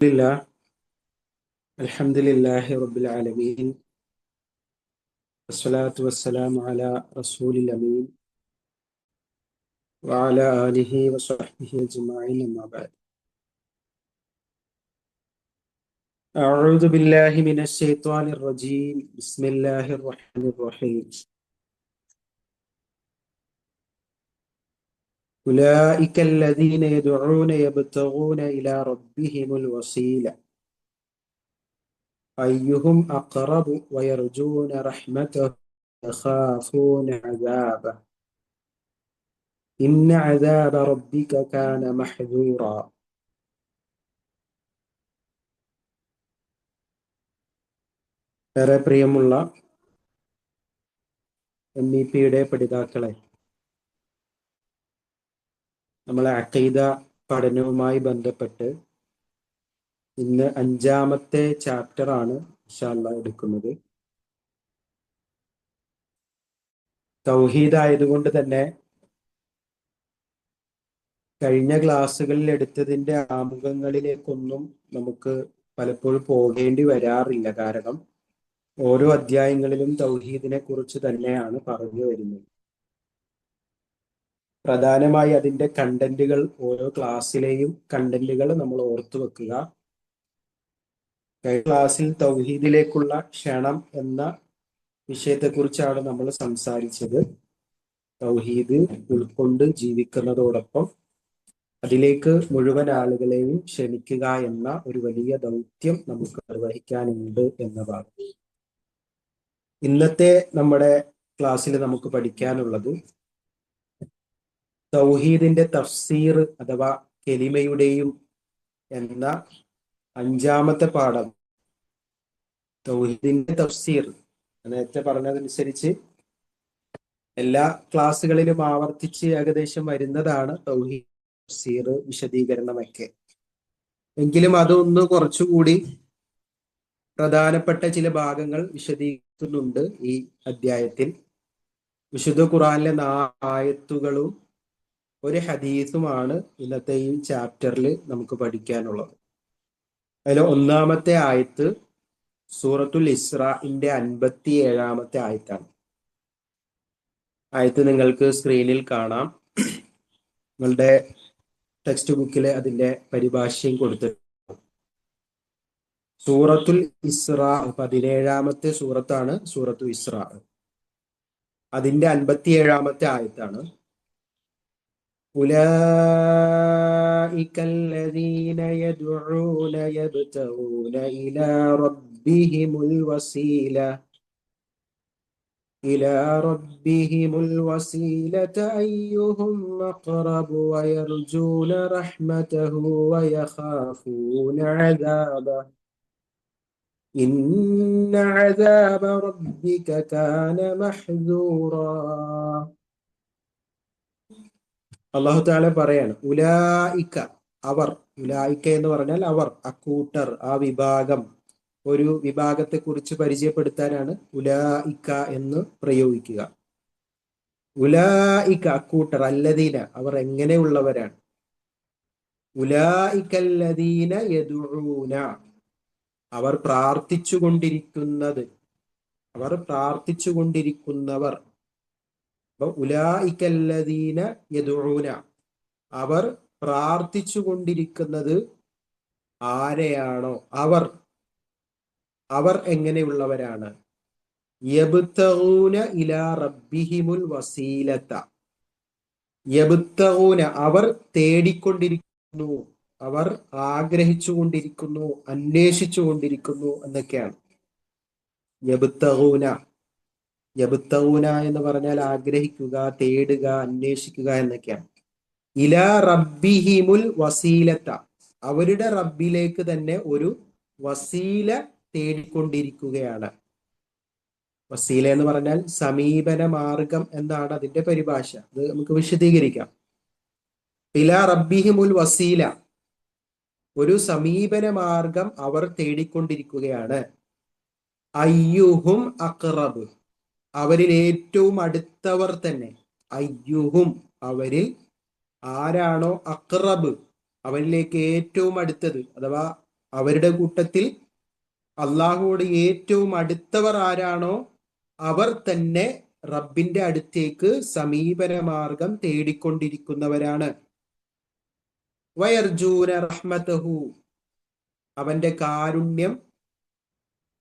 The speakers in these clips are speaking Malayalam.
لله الحمد لله رب العالمين والصلاة والسلام على رسول الأمين وعلى آله وصحبه أجمعين أما بعد أعوذ بالله من الشيطان الرجيم بسم الله الرحمن الرحيم أولئك الذين يدعون يبتغون إلى ربهم الوسيلة أيهم أقرب ويرجون رحمته يخافون عذابه إن عذاب ربك كان محذورا. ഏറെ പ്രിയമുള്ള MEPയുടെ പഠിതാക്കളെ, നമ്മളെ അഖീദ പഠനവുമായി ബന്ധപ്പെട്ട് ഇന്ന് 5-ാമത്തെ ചാപ്റ്ററാണ് ഇൻഷാ അല്ലാഹ് എടുക്കുന്നത്. തൗഹീദ് ആയതുകൊണ്ട് തന്നെ കഴിഞ്ഞ ക്ലാസ്സുകളിൽ എടുത്തതിന്റെ ആമുഖങ്ങളിലേക്കൊന്നും നമുക്ക് പലപ്പോഴും പോകേണ്ടി വരാറില്ല. കാരണം ഓരോ അധ്യായങ്ങളിലും തൗഹീദിനെ കുറിച്ച് തന്നെയാണ് പറഞ്ഞു വരുന്നത്. പ്രധാനമായി അതിന്റെ കണ്ടന്റുകൾ, ഓരോ ക്ലാസ്സിലെയും കണ്ടന്റുകൾ നമ്മൾ ഓർത്തു വെക്കുക. കഴിഞ്ഞ ക്ലാസ്സിൽ തൗഹീദിലേക്കുള്ള ക്ഷണം എന്ന വിഷയത്തെക്കുറിച്ചാണ് നമ്മൾ സംസാരിച്ചത്. തൗഹീദ് ഉൾക്കൊണ്ട് ജീവിക്കുന്നതോടൊപ്പം അതിലേക്ക് മുഴുവൻ ആളുകളെയും ക്ഷണിക്കുക എന്ന ഒരു വലിയ ദൗത്യം നമുക്ക് നിർവഹിക്കാനുണ്ട് എന്നതാണ്. ഇന്നത്തെ നമ്മുടെ ക്ലാസ്സിൽ നമുക്ക് പഠിക്കാനുള്ളത് തൗഹീദിന്റെ തഫ്സീർ അഥവാ കെലിമയുടെയും എന്ന 5-ാമത്തെ പാഠം. തൗഹീദിന്റെ തഫ്സീർ നേരത്തെ പറഞ്ഞതനുസരിച്ച് എല്ലാ ക്ലാസ്സുകളിലും ആവർത്തിച്ച് ഏകദേശം വരുന്നതാണ് തൗഹീദ് തഫ്സീർ വിശദീകരണമൊക്കെ. എങ്കിലും അതൊന്ന് കുറച്ചുകൂടി പ്രധാനപ്പെട്ട ചില ഭാഗങ്ങൾ വിശദീകരിക്കുന്നുണ്ട് ഈ അധ്യായത്തിൽ. വിശുദ്ധ ഖുർആനിലെ 4 ആയത്തുകളും ഒരു ഹദീസുമാണ് ഇന്നത്തെ ഈ ചാപ്റ്ററിൽ നമുക്ക് പഠിക്കാനുള്ളത്. അതിൽ 1-ാമത്തെ ആയത്ത് സൂറത്തുൽ ഇസ്രാഇന്റെ 57-ാമത്തെ ആയത്താണ്. ആയത്ത് നിങ്ങൾക്ക് സ്ക്രീനിൽ കാണാം. നിങ്ങളുടെ ടെക്സ്റ്റ് ബുക്കിൽ അതിന്റെ പരിഭാഷയും കൊടുത്തിട്ടുണ്ട്. സൂറത്തുൽ ഇസ്രാ 17-ാമത്തെ സൂറത്താണ് സൂറത്തുൽ ഇസ്രാ. അതിന്റെ 57-ാമത്തെ ആയത്താണ്. أولئك الذين يدعون يبتغون إلى ربهم الوسيلة أيهم أقرب ويرجون رحمته ويخافون عذابه إن عذاب ربك كان محذورا. അല്ലാഹു തആല പറയാണ്, ഉലായിക്ക അവർ. ഉലായിക്ക എന്ന് പറഞ്ഞാൽ അവർ, അക്കൂട്ടർ, ആ വിഭാഗം. ഒരു വിഭാഗത്തെ കുറിച്ച് പരിചയപ്പെടുത്താനാണ് ഉലായിക്ക എന്ന് പ്രയോഗിക്കുക. ഉലായിക്ക അക്കൂട്ടർ, അല്ലദീന അവർ എങ്ങനെയുള്ളവരാണ്. ഉലായിക്കല്ലദീന യദ്ഉന അവർ പ്രാർത്ഥിച്ചുകൊണ്ടിരിക്കുന്നവർ. ഉലായിക്കല്ലദീന യദ്ഉന അവർ പ്രാർത്ഥിച്ചുകൊണ്ടിരിക്കുന്നത് ആരെയാണോ അവർ എങ്ങനെയുള്ളവരാണ്. യബ്തഗൂന ഇലാ റബ്ബിഹിമുൽ വസീലത. യബ്തഗൂന അവർ തേടിക്കൊണ്ടിരിക്കുന്നു, അവർ ആഗ്രഹിച്ചുകൊണ്ടിരിക്കുന്നു, അന്വേഷിച്ചുകൊണ്ടിരിക്കുന്നു എന്നൊക്കെയാണ്. യബ്തഗൂന എന്ന് പറഞ്ഞാൽ ആഗ്രഹിക്കുക, തേടുക, അന്വേഷിക്കുക എന്നൊക്കെയാണ്. ഇലാ റബ്ബിഹിമുൽ വസീലത അവരുടെ റബ്ബിലേക്ക് തന്നെ ഒരു വസീല തേടിക്കൊണ്ടിരിക്കുകയാണ്. വസീല എന്ന് പറഞ്ഞാൽ സമീപന മാർഗം എന്നാണ് അതിന്റെ പരിഭാഷ. അത് നമുക്ക് വിശദീകരിക്കാം. ഇലാ റബ്ബിഹിമുൽ വസീല ഒരു സമീപന മാർഗം അവർ തേടിക്കൊണ്ടിരിക്കുകയാണ്. അയ്യുഹും അഖ്റബ് അവരിൽ ഏറ്റവും അടുത്തവർ തന്നെ. അയ്യുഹും അവരിൽ ആരാണോ, അഖ്റബ് അവരിലേക്ക് ഏറ്റവും അടുത്തത്, അഥവാ അവരുടെ കൂട്ടത്തിൽ അള്ളാഹുവോട് ഏറ്റവും അടുത്തവർ ആരാണോ അവർ തന്നെ റബ്ബിന്റെ അടുത്തേക്ക് സമീപന മാർഗം തേടിക്കൊണ്ടിരിക്കുന്നവരാണ്. വയർജൂന റഹ്മതഹു, അവന്റെ കാരുണ്യം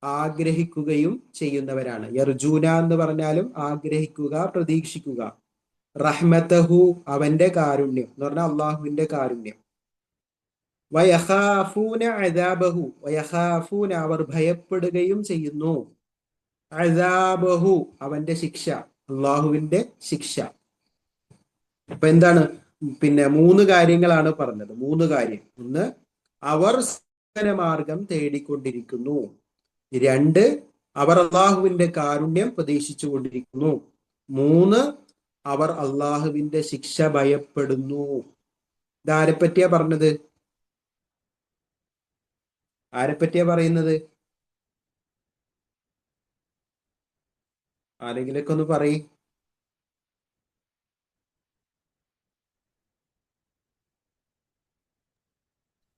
ആഗ്രഹിക്കുകയും ചെയ്യുന്നവരാണ്. യർജൂന എന്ന് പറഞ്ഞാലും ആഗ്രഹിക്കുക, പ്രതീക്ഷിക്കുക. റഹ്മതഹു, അവന്റെ കാരുണ്യം എന്ന് പറഞ്ഞാൽ അള്ളാഹുവിന്റെ കാരുണ്യം. വയഖാഫൂന അദാബഹു, വയഖാഫൂന, അവർ ഭയപ്പെടുകയും ചെയ്യുന്നു. അദാബഹു, അവന്റെ ശിക്ഷ, അള്ളാഹുവിന്റെ ശിക്ഷ. അപ്പൊ എന്താണ്? പിന്നെ 3 കാര്യങ്ങളാണ് പറഞ്ഞത്. 3 കാര്യം. ഒന്ന്, അവർ മാർഗം തേടിക്കൊണ്ടിരിക്കുന്നു. 2, അവർ അള്ളാഹുവിന്റെ കാരുണ്യം പ്രതീക്ഷിച്ചു കൊണ്ടിരിക്കുന്നു. 3, അവർ അള്ളാഹുവിന്റെ ശിക്ഷ ഭയപ്പെടുന്നു. ഇതാരെ പറ്റിയാ പറഞ്ഞത്? ആരെ പറ്റിയാ പറയുന്നത്? ആരെങ്കിലൊക്കെ ഒന്ന് പറയും.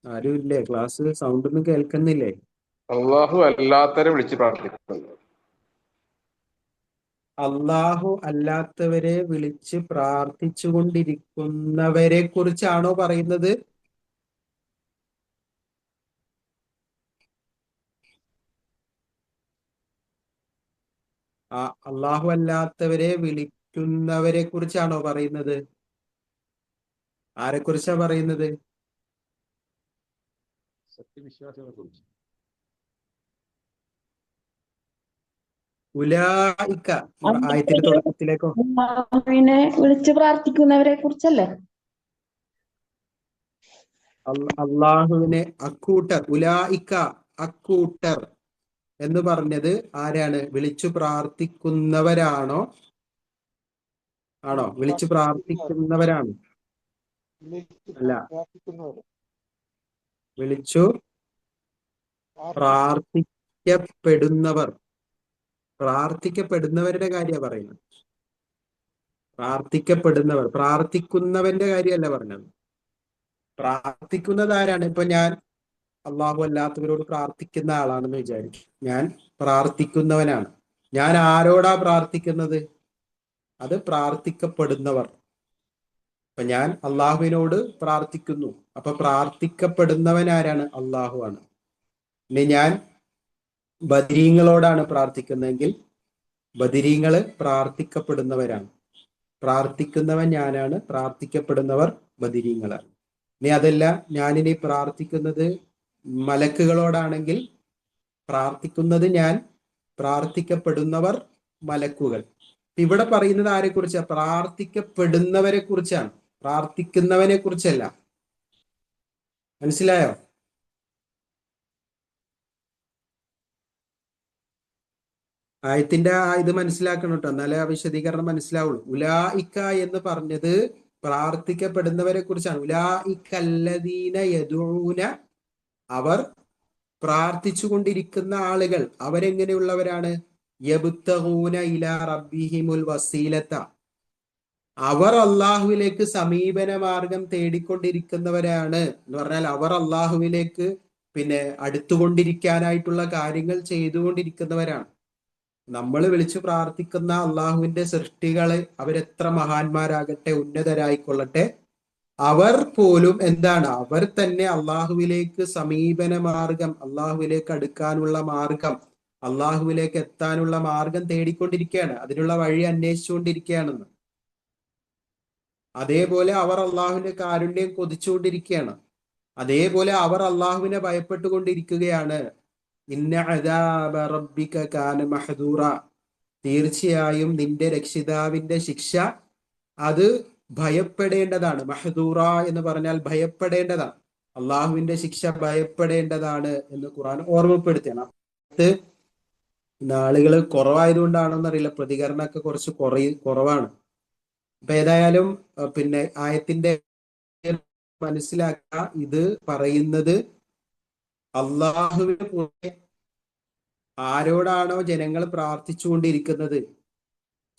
ആരും ഇല്ലേ? ക്ലാസ് സൗണ്ട് ഒന്നും കേൾക്കുന്നില്ലേ? അള്ളാഹു അല്ലാത്തവരെ വിളിച്ച് പ്രാർത്ഥിക്കുന്നത്. അള്ളാഹു അല്ലാത്തവരെ വിളിച്ച് പ്രാർത്ഥിച്ചു കൊണ്ടിരിക്കുന്നവരെ കുറിച്ചാണോ പറയുന്നത്? അള്ളാഹു അല്ലാത്തവരെ വിളിക്കുന്നവരെ കുറിച്ചാണോ പറയുന്നത്? ആരെക്കുറിച്ചാ പറയുന്നത്? സത്യവിശ്വാസികളെ കുറിച്ച്. ഉലായിക്ക ആയത്തിന്റെ തുടക്കത്തിലേക്കോ? അള്ളാഹുവിനെ വിളിച്ച് പ്രാർത്ഥിക്കുന്നവരെ കുറിച്ചല്ലേ? അള്ളാഹുവിനെ അക്കൂട്ടർ, ഉലായിക്ക അക്കൂട്ടർ എന്ന് പറഞ്ഞത് ആരാണ്? വിളിച്ചു പ്രാർത്ഥിക്കുന്നവരാണോ? ആണോ? വിളിച്ചു പ്രാർത്ഥിക്കുന്നവരാണ്? അല്ല, വിളിച്ചു പ്രാർത്ഥിക്കപ്പെടുന്നവർ. പ്രാർത്ഥിക്കപ്പെടുന്നവരുടെ കാര്യമാണ് പറയുന്നത്. പ്രാർത്ഥിക്കപ്പെടുന്നവർ, പ്രാർത്ഥിക്കുന്നവന്റെ കാര്യമല്ല പറഞ്ഞത്. പ്രാർത്ഥിക്കുന്നത് ആരാണ്? ഇപ്പൊ ഞാൻ അള്ളാഹു അല്ലാത്തവരോട് പ്രാർത്ഥിക്കുന്ന ആളാണെന്ന് വിചാരിക്കും. ഞാൻ പ്രാർത്ഥിക്കുന്നവനാണ്. ഞാൻ ആരോടാ പ്രാർത്ഥിക്കുന്നത്? അത് പ്രാർത്ഥിക്കപ്പെടുന്നവർ. അപ്പൊ ഞാൻ അള്ളാഹുവിനോട് പ്രാർത്ഥിക്കുന്നു. അപ്പൊ പ്രാർത്ഥിക്കപ്പെടുന്നവൻ ആരാണ്? അള്ളാഹു ആണ്. ഇനി ഞാൻ ബദരീങ്ങളോടാണ് പ്രാർത്ഥിക്കുന്നതെങ്കിൽ ബദരീങ്ങള് പ്രാർത്ഥിക്കപ്പെടുന്നവരാണ്. പ്രാർത്ഥിക്കുന്നവൻ ഞാനാണ്, പ്രാർത്ഥിക്കപ്പെടുന്നവർ ബദരീങ്ങളാണ്. ഇനി അതല്ല, ഞാനിനി പ്രാർത്ഥിക്കുന്നത് മലക്കുകളോടാണെങ്കിൽ പ്രാർത്ഥിക്കുന്നത് ഞാൻ, പ്രാർത്ഥിക്കപ്പെടുന്നവർ മലക്കുകൾ. ഇവിടെ പറയുന്നത് ആരെ കുറിച്ചാണ്? പ്രാർത്ഥിക്കപ്പെടുന്നവരെ കുറിച്ചാണ്, പ്രാർത്ഥിക്കുന്നവനെ കുറിച്ചല്ല. മനസ്സിലായോ? ആയത്തിന്റെ ഇത് മനസ്സിലാക്കണം കേട്ടോ, എന്നാലേ ആ വിശദീകരണം മനസ്സിലാവുള്ളൂ. ഉലായിക്ക എന്ന് പറഞ്ഞത് പ്രാർത്ഥിക്കപ്പെടുന്നവരെ കുറിച്ചാണ്. ഉലായിക്കല്ലദീന യദൂന, അവർ പ്രാർത്ഥിച്ചു കൊണ്ടിരിക്കുന്ന ആളുകൾ. അവരെങ്ങനെയുള്ളവരാണ്? യബ്തഗൂന ഇലാ റബ്ബിഹിമുൽ വസീലത്ത, അവർ അള്ളാഹുവിലേക്ക് സമീപന മാർഗം തേടിക്കൊണ്ടിരിക്കുന്നവരാണ് എന്ന് പറഞ്ഞാൽ അവർ അള്ളാഹുവിലേക്ക് അടുത്തുകൊണ്ടിരിക്കാനായിട്ടുള്ള കാര്യങ്ങൾ ചെയ്തുകൊണ്ടിരിക്കുന്നവരാണ്. നമ്മൾ വിളിച്ചു പ്രാർത്ഥിക്കുന്ന അള്ളാഹുവിന്റെ സൃഷ്ടികള് അവരെത്ര മഹാന്മാരാകട്ടെ, ഉന്നതരായിക്കൊള്ളട്ടെ, അവർ പോലും എന്താണ്? അവർ തന്നെ അള്ളാഹുവിലേക്ക് സമീപന മാർഗം, അള്ളാഹുവിലേക്ക് അടുക്കാനുള്ള മാർഗം, അള്ളാഹുവിലേക്ക് എത്താനുള്ള മാർഗം തേടിക്കൊണ്ടിരിക്കുകയാണ്, അതിനുള്ള വഴി അന്വേഷിച്ചുകൊണ്ടിരിക്കുകയാണെന്ന്. അതേപോലെ അവർ അള്ളാഹുവിന്റെ കാരുണ്യം കൊതിച്ചുകൊണ്ടിരിക്കുകയാണ്. അതേപോലെ അവർ അള്ളാഹുവിനെ ഭയപ്പെട്ടുകൊണ്ടിരിക്കുകയാണ്. ഇന്ന അദാബ റബ്ബിക കാന മഹ്ദൂറ, തീർച്ചയായും നിന്റെ രക്ഷിതാവിന്റെ ശിക്ഷ അത് ഭയപ്പെടേണ്ടതാണ്. മഹ്ദൂറ എന്ന് പറഞ്ഞാൽ ഭയപ്പെടേണ്ടതാണ്. അള്ളാഹുവിന്റെ ശിക്ഷ ഭയപ്പെടേണ്ടതാണ് എന്ന് ഖുർആൻ ഓർമ്മപ്പെടുത്തിയാണ്. അത് ആളുകൾ കുറവായതുകൊണ്ടാണെന്നറിയില്ല, പ്രതികരണമൊക്കെ കുറച്ച് കുറവാണ്. അപ്പൊ ഏതായാലും ആയത്തിന്റെ മനസ്സിലാക്കുക, ഇത് പറയുന്നത് അള്ളാഹുവിനെ പോലെ ആരോടാണോ ജനങ്ങൾ പ്രാർത്ഥിച്ചുകൊണ്ടിരിക്കുന്നത്,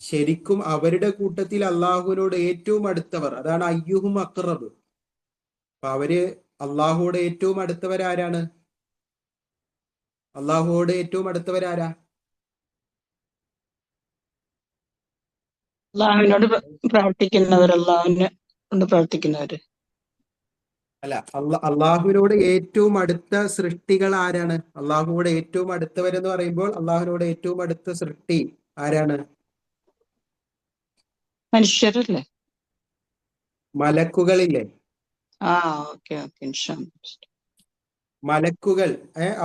ശരിക്കും അവരുടെ കൂട്ടത്തിൽ അള്ളാഹുവിനോട് ഏറ്റവും അടുത്തവർ, അതാണ് അയ്യുഹും അഖ്റബ്. അപ്പൊ അവര് അള്ളാഹുവോട് ഏറ്റവും അടുത്തവരാരാണ്? അള്ളാഹുവോട് ഏറ്റവും അടുത്തവരാരാ? അള്ളാഹുവിനോട് പ്രവർത്തിക്കുന്നവർ, അള്ളാഹുവിനെ കൊണ്ട് പ്രവർത്തിക്കുന്നവര്. അല്ല, അള്ളാഹുവിനോട് ഏറ്റവും അടുത്ത സൃഷ്ടികൾ ആരാണ്? അള്ളാഹുവോട് ഏറ്റവും അടുത്തവരെന്ന് പറയുമ്പോൾ അള്ളാഹുവിനോട് ഏറ്റവും അടുത്ത സൃഷ്ടി ആരാണ്? മനുഷ്യരല്ലേ? മലക്കുകളില്ലേ? ഓക്കെ ഓക്കെ, ഇൻഷാ അല്ലാഹ്. മലക്കുകൾ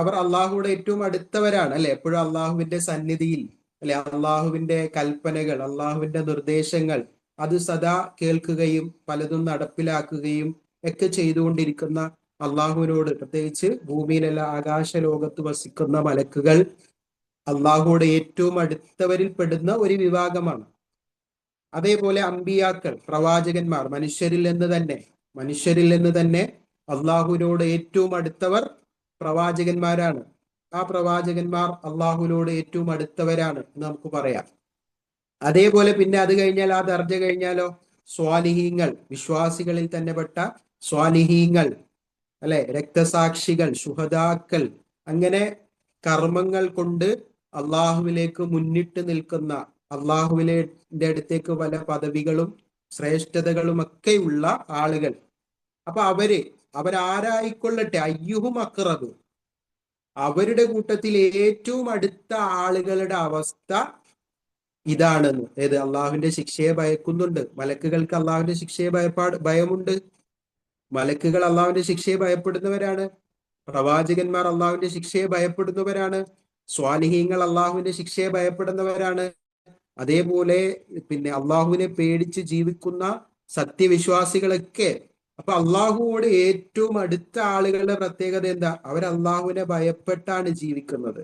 അവർ അള്ളാഹുവോട് ഏറ്റവും അടുത്തവരാണ് അല്ലെ? എപ്പോഴും അള്ളാഹുവിന്റെ സന്നിധിയിൽ അല്ലെ, അള്ളാഹുവിന്റെ കൽപ്പനകൾ, അള്ളാഹുവിന്റെ നിർദ്ദേശങ്ങൾ അത് സദാ കേൾക്കുകയും പലതും നടപ്പിലാക്കുകയും ഒക്കെ ചെയ്തുകൊണ്ടിരിക്കുന്ന അള്ളാഹുവിനോട്, പ്രത്യേകിച്ച് ഭൂമിയിലല്ല ആകാശ ലോകത്ത് വസിക്കുന്ന മലക്കുകൾ അള്ളാഹുവോട് ഏറ്റവും അടുത്തവരിൽ പെടുന്ന ഒരു വിഭാഗമാണ്. അതേപോലെ അമ്പിയാക്കൾ, പ്രവാചകന്മാർ, മനുഷ്യരിൽ നിന്ന് തന്നെ അള്ളാഹുവിനോട് ഏറ്റവും അടുത്തവർ പ്രവാചകന്മാരാണ്. ആ പ്രവാചകന്മാർ അള്ളാഹുവിനോട് ഏറ്റവും അടുത്തവരാണ് എന്ന് നമുക്ക് പറയാം. അതേപോലെ പിന്നെ അത് കഴിഞ്ഞാൽ, ആ ദർജ കഴിഞ്ഞാലോ, സ്വാലിഹീങ്ങൾ, വിശ്വാസികളിൽ തന്നെ പെട്ട സ്വാലിഹീങ്ങൾ അല്ലെ, രക്തസാക്ഷികൾ, ശുഹദാക്കൾ, അങ്ങനെ കർമ്മങ്ങൾ കൊണ്ട് അള്ളാഹുവിലേക്ക് മുന്നിട്ട് നിൽക്കുന്ന, അള്ളാഹുവിന്റെ അടുത്തേക്ക് പല പദവികളും ശ്രേഷ്ഠതകളും ഒക്കെയുള്ള ആളുകൾ. അപ്പൊ അവരാരായിക്കൊള്ളട്ടെ, അയ്യുഹും അക്റബ്, അവരുടെ കൂട്ടത്തിൽ ഏറ്റവും അടുത്ത ആളുകളുടെ അവസ്ഥ ഇതാണെന്ന്. ഏത്? അള്ളാഹുവിന്റെ ശിക്ഷയെ ഭയക്കുന്നുണ്ട്. മലക്കുകൾക്ക് അള്ളാഹുവിന്റെ ശിക്ഷയെ ഭയമുണ്ട്. മലക്കുകൾ അള്ളാഹുവിന്റെ ശിക്ഷയെ ഭയപ്പെടുന്നവരാണ്. പ്രവാചകന്മാർ അള്ളാഹുവിന്റെ ശിക്ഷയെ ഭയപ്പെടുന്നവരാണ്. സ്വാലിഹീങ്ങൾ അള്ളാഹുവിന്റെ ശിക്ഷയെ ഭയപ്പെടുന്നവരാണ്. അതേപോലെ പിന്നെ അള്ളാഹുവിനെ പേടിച്ച് ജീവിക്കുന്ന സത്യവിശ്വാസികളൊക്കെ. അപ്പൊ അള്ളാഹുവോട് ഏറ്റവും അടുത്ത ആളുകളുടെ പ്രത്യേകത എന്താ? അവർ അള്ളാഹുവിനെ ഭയപ്പെട്ടാണ് ജീവിക്കുന്നത്.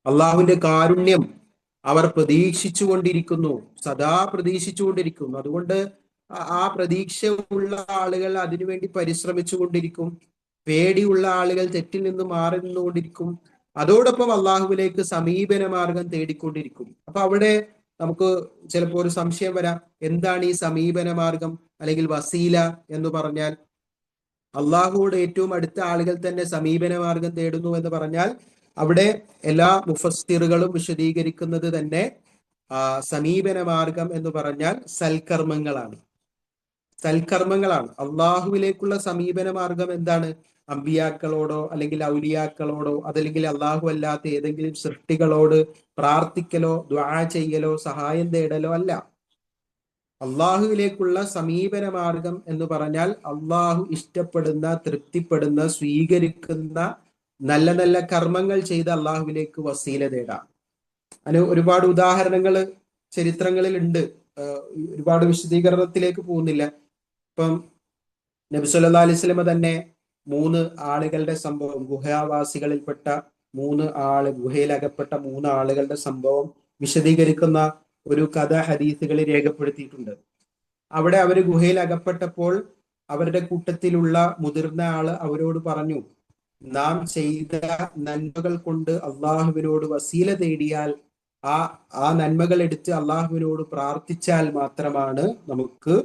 അള്ളാഹുവിന്റെ കാരുണ്യം അവർ പ്രതീക്ഷിച്ചു കൊണ്ടിരിക്കുന്നു, സദാ പ്രതീക്ഷിച്ചു കൊണ്ടിരിക്കുന്നു. അതുകൊണ്ട് ആ പ്രതീക്ഷ ഉള്ള ആളുകൾ അതിനുവേണ്ടി പരിശ്രമിച്ചു കൊണ്ടിരിക്കും. പേടിയുള്ള ആളുകൾ തെറ്റിൽ നിന്ന് മാറി നിന്നുകൊണ്ടിരിക്കും. അതോടൊപ്പം അള്ളാഹുവിലേക്ക് സമീപന മാർഗം തേടിക്കൊണ്ടിരിക്കും. അപ്പൊ അവിടെ നമുക്ക് ചിലപ്പോൾ ഒരു സംശയം വരാം, എന്താണ് ഈ സമീപന മാർഗം അല്ലെങ്കിൽ വസീല എന്ന് പറഞ്ഞാൽ? അള്ളാഹുവോട് ഏറ്റവും അടുത്ത ആളുകൾ തന്നെ സമീപന മാർഗം തേടുന്നു എന്ന് പറഞ്ഞാൽ, അവിടെ എല്ലാ മുഫസ്സിറുകളും വിശദീകരിക്കുന്നത് തന്നെ സമീപന മാർഗം എന്ന് പറഞ്ഞാൽ സൽക്കർമ്മങ്ങളാണ്. അള്ളാഹുവിലേക്കുള്ള സമീപന മാർഗം എന്താണ്? അമ്പിയാക്കളോടോ അല്ലെങ്കിൽ ഔലിയാക്കളോടോ അതല്ലെങ്കിൽ അള്ളാഹു അല്ലാത്ത ഏതെങ്കിലും സൃഷ്ടികളോട് പ്രാർത്ഥിക്കലോ ദുആ ചെയ്യലോ സഹായം തേടലോ അല്ല. അള്ളാഹുവിലേക്കുള്ള സമീപന മാർഗം എന്ന് പറഞ്ഞാൽ അള്ളാഹു ഇഷ്ടപ്പെടുന്ന, തൃപ്തിപ്പെടുന്ന, സ്വീകരിക്കുന്ന നല്ല നല്ല കർമ്മങ്ങൾ ചെയ്ത് അള്ളാഹുവിലേക്ക് വസീല തേടാം. അതിന് ഒരുപാട് ഉദാഹരണങ്ങൾ ചരിത്രങ്ങളിൽ ഉണ്ട്. ഒരുപാട് വിശദീകരണത്തിലേക്ക് പോകുന്നില്ല. ഇപ്പം നബി സല്ലല്ലാഹു അലൈഹി വസല്ലമ തന്നെ 3 ആളുകളുടെ സംഭവം, ഗുഹാവാസികളിൽപ്പെട്ട 3 ഗുഹയിലകപ്പെട്ട 3 ആളുകളുടെ സംഭവം വിശദീകരിക്കുന്ന ഒരു കഥ ഹദീസുകളിൽ രേഖപ്പെടുത്തിയിട്ടുണ്ട്. അവിടെ അവർ ഗുഹയിൽ അകപ്പെട്ടപ്പോൾ അവരുടെ കൂട്ടത്തിലുള്ള മുതിർന്ന ആള് അവരോട് പറഞ്ഞു, നാം ചെയ്ത നന്മകൾ കൊണ്ട് അള്ളാഹുവിനോട് വസീല തേടിയാൽ, ആ നന്മകൾ എടുത്ത് അള്ളാഹുവിനോട് പ്രാർത്ഥിച്ചാൽ മാത്രമാണ് നമുക്ക്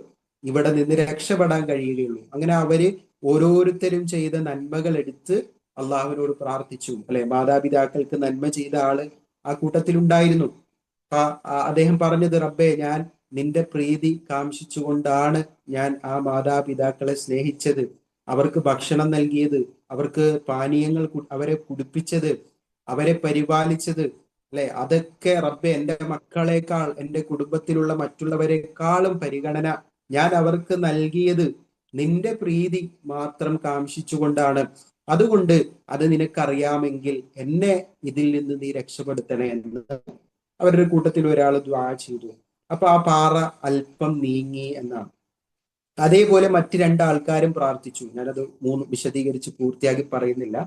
ഇവിടെ നിന്ന് രക്ഷപ്പെടാൻ കഴിയുകയുള്ളൂ. അങ്ങനെ അവര് ഓരോരുത്തരും ചെയ്ത നന്മകൾ എടുത്ത് അള്ളാഹുവിനോട് പ്രാർത്ഥിച്ചു. അല്ലെ, മാതാപിതാക്കൾക്ക് നന്മ ചെയ്ത ആള് ആ കൂട്ടത്തിലുണ്ടായിരുന്നു. അദ്ദേഹം പറഞ്ഞത്, റബ്ബേ, ഞാൻ നിന്റെ പ്രീതി കാംക്ഷിച്ചുകൊണ്ടാണ് ഞാൻ ആ മാതാപിതാക്കളെ സ്നേഹിച്ചത്, അവർക്ക് ഭക്ഷണം നൽകിയത്, അവർക്ക് പാനീയങ്ങൾ അവരെ കുടിപ്പിച്ചത്, അവരെ പരിപാലിച്ചത്. അല്ലെ, അതൊക്കെ റബ്ബെ എന്റെ മക്കളെക്കാൾ, എന്റെ കുടുംബത്തിലുള്ള മറ്റുള്ളവരെക്കാളും പരിഗണന ഞാൻ അവർക്ക് നൽകിയത് നിന്റെ പ്രീതി മാത്രം കാംക്ഷിച്ചുകൊണ്ടാണ്. അതുകൊണ്ട് അത് നിനക്കറിയാമെങ്കിൽ എന്നെ ഇതിൽ നിന്ന് നീ രക്ഷപ്പെടുത്തണേ എന്ന് അവരുടെ കൂട്ടത്തിൽ ഒരാൾ ദുആ ചെയ്തു. അപ്പൊ ആ പാറ അല്പം നീങ്ങി എന്നാണ്. അതേപോലെ മറ്റ് 2 ആൾക്കാരും പ്രാർത്ഥിച്ചു. ഞാനത് 3 വിശദീകരിച്ച് പൂർത്തിയാക്കി പറയുന്നില്ല.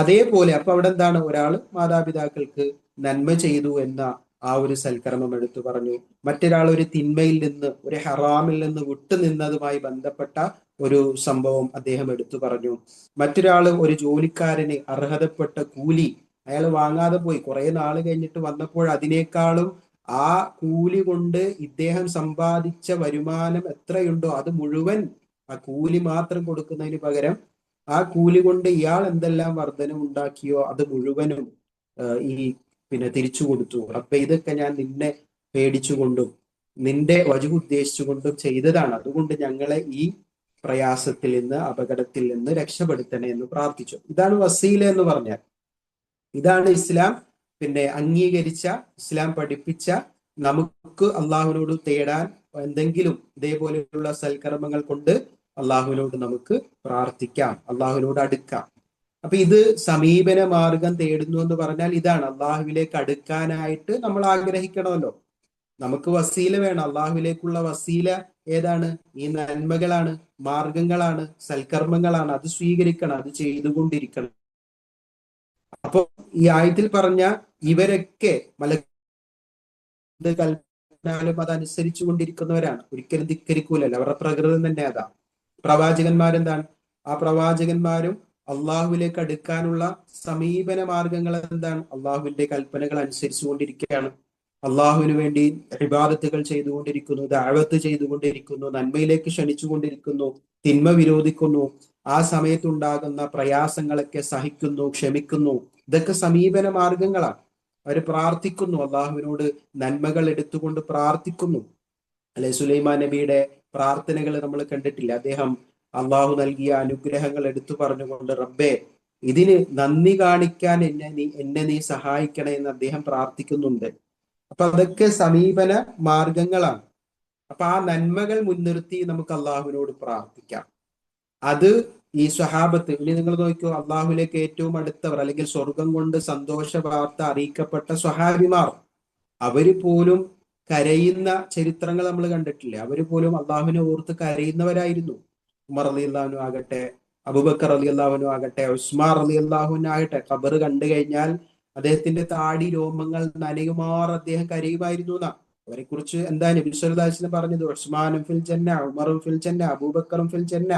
അതേപോലെ അപ്പൊ അവിടെ എന്താണ്? ഒരാൾ മാതാപിതാക്കൾക്ക് നന്മ ചെയ്തു എന്ന ആ ഒരു സൽക്കർമ്മം എടുത്തു പറഞ്ഞു. മറ്റൊരാൾ ഒരു തിന്മയിൽ നിന്ന്, ഒരു ഹറാമിൽ നിന്ന് വിട്ടുനിന്നതുമായി ബന്ധപ്പെട്ട ഒരു സംഭവം അദ്ദേഹം എടുത്തു പറഞ്ഞു. മറ്റൊരാള് ഒരു ജോലിക്കാരന് അർഹതപ്പെട്ട കൂലി അയാൾ വാങ്ങാതെ പോയി, കുറെ നാൾ കഴിഞ്ഞിട്ട് വന്നപ്പോൾ അതിനേക്കാളും ആ കൂലി കൊണ്ട് ഇദ്ദേഹം സമ്പാദിച്ച വരുമാനം എത്രയുണ്ടോ അത് മുഴുവൻ ആ കൂലി മാത്രം കൊടുക്കുന്നതിന് പകരം ആ കൂലി കൊണ്ട് ഇയാൾ എന്തെല്ലാം വർധനം ഉണ്ടാക്കിയോ അത് മുഴുവനും ഈ തിരിച്ചു കൊടുത്തു. റബ്ബേ, ഇതൊക്കെ ഞാൻ നിന്നെ പേടിച്ചുകൊണ്ടും നിന്റെ വജു ഉദ്ദേശിച്ചുകൊണ്ടും ചെയ്തതാണ്. അതുകൊണ്ട് ഞങ്ങളെ ഈ പ്രയാസത്തിൽ നിന്ന്, അപകടത്തിൽ നിന്ന് രക്ഷപ്പെടുത്തണേ എന്ന് പ്രാർത്ഥിച്ചു. ഇതാണ് വസീല എന്ന് പറഞ്ഞാൽ. ഇതാണ് ഇസ്ലാം അംഗീകരിച്ച, ഇസ്ലാം പഠിപ്പിച്ച, നമുക്ക് അള്ളാഹുവിനോട് തേടാൻ എന്തെങ്കിലും ഇതേപോലെയുള്ള സൽക്കർമ്മങ്ങൾ കൊണ്ട് അള്ളാഹുവിനോട് നമുക്ക് പ്രാർത്ഥിക്കാം, അള്ളാഹുവിനോട് അടുക്കാം. അപ്പൊ ഇത് സമീപന മാർഗം തേടുന്നു എന്ന് പറഞ്ഞാൽ ഇതാണ്, അള്ളാഹുവിലേക്ക് അടുക്കാനായിട്ട് നമ്മൾ ആഗ്രഹിക്കണമല്ലോ. നമുക്ക് വസീല വേണം. അള്ളാഹുവിലേക്കുള്ള വസീല ഏതാണ്? ഈ നന്മകളാണ്, മാർഗങ്ങളാണ്, സൽക്കർമ്മങ്ങളാണ്. അത് സ്വീകരിക്കണം, അത് ചെയ്തുകൊണ്ടിരിക്കണം. അപ്പൊ ഈ ആയത്തിൽ പറഞ്ഞ ഇവരൊക്കെ കൽപ്പനാലും അതനുസരിച്ചു കൊണ്ടിരിക്കുന്നവരാണ്, ഒരിക്കലും ധിക്കരിക്കൂലല്ലോ. അവരുടെ പ്രകൃതം തന്നെ അതാ. പ്രവാചകന്മാരെന്താണ്? ആ പ്രവാചകന്മാരും അള്ളാഹുവിലേക്ക് അടുക്കാനുള്ള സമീപന മാർഗങ്ങൾ എന്താണ്? അള്ളാഹുവിന്റെ കൽപ്പനകൾ അനുസരിച്ചു കൊണ്ടിരിക്കുകയാണ്, അള്ളാഹുവിന് വേണ്ടി ഇബാദത്തുകൾ ചെയ്തുകൊണ്ടിരിക്കുന്നു, ദഅവത്ത് ചെയ്തുകൊണ്ടിരിക്കുന്നു, നന്മയിലേക്ക് ക്ഷണിച്ചുകൊണ്ടിരിക്കുന്നു, തിന്മ വിരോധിക്കുന്നു, ആ സമയത്തുണ്ടാകുന്ന പ്രയാസങ്ങളൊക്കെ സഹിക്കുന്നു, ക്ഷമിക്കുന്നു. ഇതൊക്കെ സമീപന മാർഗങ്ങളാണ്. അവർ പ്രാർത്ഥിക്കുന്നു, അള്ളാഹുവിനോട് നന്മകൾ എടുത്തുകൊണ്ട് പ്രാർത്ഥിക്കുന്നു. അല്ലെ, സുലൈമാൻ നബിയുടെ പ്രാർത്ഥനകൾ നമ്മൾ കണ്ടിട്ടില്ല. അദ്ദേഹം അള്ളാഹു നൽകിയ അനുഗ്രഹങ്ങൾ എടുത്തു പറഞ്ഞുകൊണ്ട്, റബ്ബേ, ഇതിന് നന്ദി കാണിക്കാൻ എന്നെ നീ സഹായിക്കണേ എന്ന് അദ്ദേഹം പ്രാർത്ഥിക്കുന്നുണ്ട്. അപ്പൊ അതൊക്കെ സമീപന മാർഗങ്ങളാണ്. അപ്പൊ ആ നന്മകൾ മുൻനിർത്തി നമുക്ക് അള്ളാഹുവിനോട് പ്രാർത്ഥിക്കാം. അത് ഈ സ്വഹാബത്ത്, ഇനി നിങ്ങൾ നോക്കിയോ, അള്ളാഹുലേക്ക് ഏറ്റവും അടുത്തവർ, അല്ലെങ്കിൽ സ്വർഗം കൊണ്ട് സന്തോഷ വാർത്ത അറിയിക്കപ്പെട്ട സ്വഹാബിമാർ, അവര് പോലും കരയുന്ന ചരിത്രങ്ങൾ നമ്മൾ കണ്ടിട്ടില്ലേ? അവര് പോലും അള്ളാഹുവിനെ ഓർത്ത് കരയുന്നവരായിരുന്നു. ഉമർ റളിയല്ലാഹു ആകട്ടെ, അബൂബക്കർ റളിയല്ലാഹു ആകട്ടെ, ഉസ്മാൻ റളിയല്ലാഹു ആകട്ടെ, ഖബർ കണ്ടു കഴിഞ്ഞാൽ അദ്ദേഹത്തിന്റെ താടി രോമങ്ങൾ നനയുമാർ അദ്ദേഹം കരയുമായിരുന്നു എന്നാ. അവരെ കുറിച്ച് എന്താ നബി സല്ലല്ലാഹു അലൈഹി വസല്ലം പറഞ്ഞത്? ഉസ്മാനും ഫിൽ ജന്ന, ഉമറും ഫിൽ ജന്ന, അബൂബക്കറും ഫിൽ ജന്ന.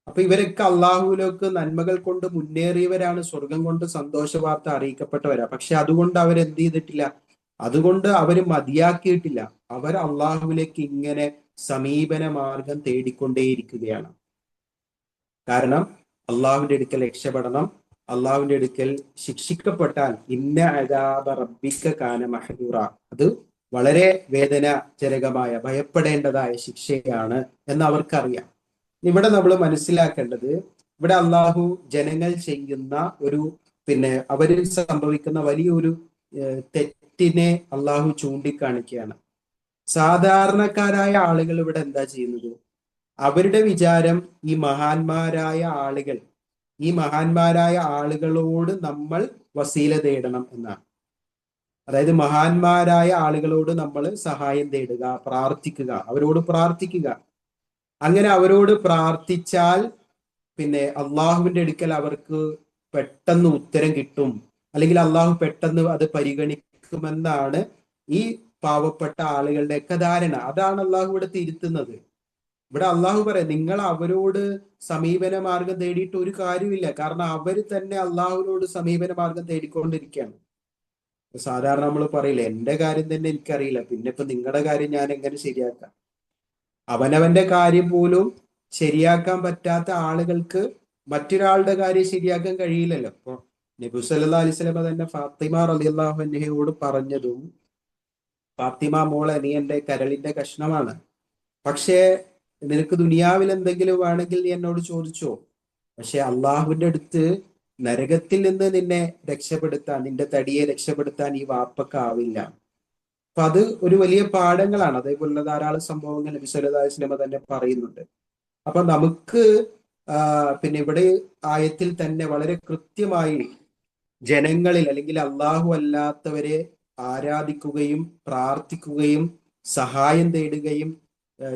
അപ്പൊ ഇവരൊക്കെ അള്ളാഹുവിലേക്ക് നന്മകൾ കൊണ്ട് മുന്നേറിയവരാണ്, സ്വർഗം കൊണ്ട് സന്തോഷ വാർത്ത അറിയിക്കപ്പെട്ടവരാ. പക്ഷെ അതുകൊണ്ട് അവരെന്ത് ചെയ്തിട്ടില്ല? അതുകൊണ്ട് അവര് മതിയാക്കിയിട്ടില്ല. അവർ അള്ളാഹുവിലേക്ക് ഇങ്ങനെ സമീപന മാർഗം തേടിക്കൊണ്ടേയിരിക്കുകയാണ്. കാരണം അള്ളാഹുവിന്റെ അടുക്കൽ രക്ഷപ്പെടണം, അള്ളാഹുവിന്റെ അടുക്കൽ ശിക്ഷിക്കപ്പെട്ടാൽ ഇന്ന അദാബ റബ്ബിക കാന മഹ്ദൂറ, അത് വളരെ വേദനാജനകമായ, ഭയപ്പെടേണ്ടതായ ശിക്ഷയാണ് എന്ന് അവർക്കറിയാം. ഇവിടെ നമ്മൾ മനസ്സിലാക്കേണ്ടത്, ഇവിടെ അള്ളാഹു ജനങ്ങൾ ചെയ്യുന്ന ഒരു അവരിൽ സംഭവിക്കുന്ന വലിയൊരു തെറ്റിനെ അള്ളാഹു ചൂണ്ടിക്കാണിക്കുകയാണ്. സാധാരണക്കാരായ ആളുകൾ ഇവിടെ എന്താ ചെയ്യുന്നത്? അവരുടെ വിചാരം ഈ മഹാന്മാരായ ആളുകളോട് നമ്മൾ വസീല തേടണം എന്നാണ്. അതായത് മഹാന്മാരായ ആളുകളോട് നമ്മൾ സഹായം തേടുക, പ്രാർത്ഥിക്കുക, അവരോട് പ്രാർത്ഥിക്കുക. അങ്ങനെ അവരോട് പ്രാർത്ഥിച്ചാൽ അള്ളാഹുവിന്റെ അടുക്കൽ അവർക്ക് പെട്ടെന്ന് ഉത്തരം കിട്ടും, അല്ലെങ്കിൽ അള്ളാഹു പെട്ടെന്ന് അത് പരിഗണിക്കുമെന്നാണ് ഈ പാവപ്പെട്ട ആളുകളുടെയൊക്കെ ധാരണ. അതാണ് അള്ളാഹു ഇവിടെ തിരുത്തുന്നത്. ഇവിടെ അള്ളാഹു പറയാം, നിങ്ങൾ അവരോട് സമീപന മാർഗം തേടിയിട്ട് ഒരു കാര്യമില്ല. കാരണം അവർ തന്നെ അള്ളാഹുവിനോട് സമീപന മാർഗം തേടിക്കൊണ്ടിരിക്കുകയാണ്. സാധാരണ നമ്മൾ പറയില്ല, എന്റെ കാര്യം തന്നെ എനിക്കറിയില്ല, പിന്നെ ഇപ്പൊ നിങ്ങളുടെ കാര്യം ഞാൻ എങ്ങനെ ശരിയാക്കാം? അവനവന്റെ കാര്യം പോലും ശരിയാക്കാൻ പറ്റാത്ത ആളുകൾക്ക് മറ്റൊരാളുടെ കാര്യം ശരിയാക്കാൻ കഴിയില്ലല്ലോ. അപ്പൊ നബി സല്ലല്ലാഹു അലൈഹി വസല്ലം തന്നെ ഫാത്തിമ റളിയല്ലാഹു അൻഹയോട് പറഞ്ഞതും, ഫാത്തിമ മോളെ, നീ എന്റെ കരളിന്റെ കഷ്ണമാണ്, പക്ഷേ നിനക്ക് ദുനിയാവിൽ എന്തെങ്കിലും വേണമെങ്കിൽ നീ എന്നോട് ചോദിച്ചോ, പക്ഷെ അള്ളാഹുവിന്റെ അടുത്ത് നരകത്തിൽ നിന്ന് നിന്നെ രക്ഷപ്പെടുത്താൻ, നിന്റെ തടിയെ രക്ഷപ്പെടുത്താൻ ഈ വാപ്പക്കാവില്ല. അപ്പൊ അത് ഒരു വലിയ പാഠങ്ങളാണ്. അതേപോലെ ധാരാളം സംഭവങ്ങൾ നബി സല്ലല്ലാഹു അലൈഹി വസല്ലം തന്നെ പറയുന്നുണ്ട്. അപ്പൊ നമുക്ക് ഇവിടെ ആയത്തിൽ തന്നെ വളരെ കൃത്യമായി ജനങ്ങളിൽ, അല്ലെങ്കിൽ അള്ളാഹു അല്ലാത്തവരെ ആരാധിക്കുകയും പ്രാർത്ഥിക്കുകയും സഹായം തേടുകയും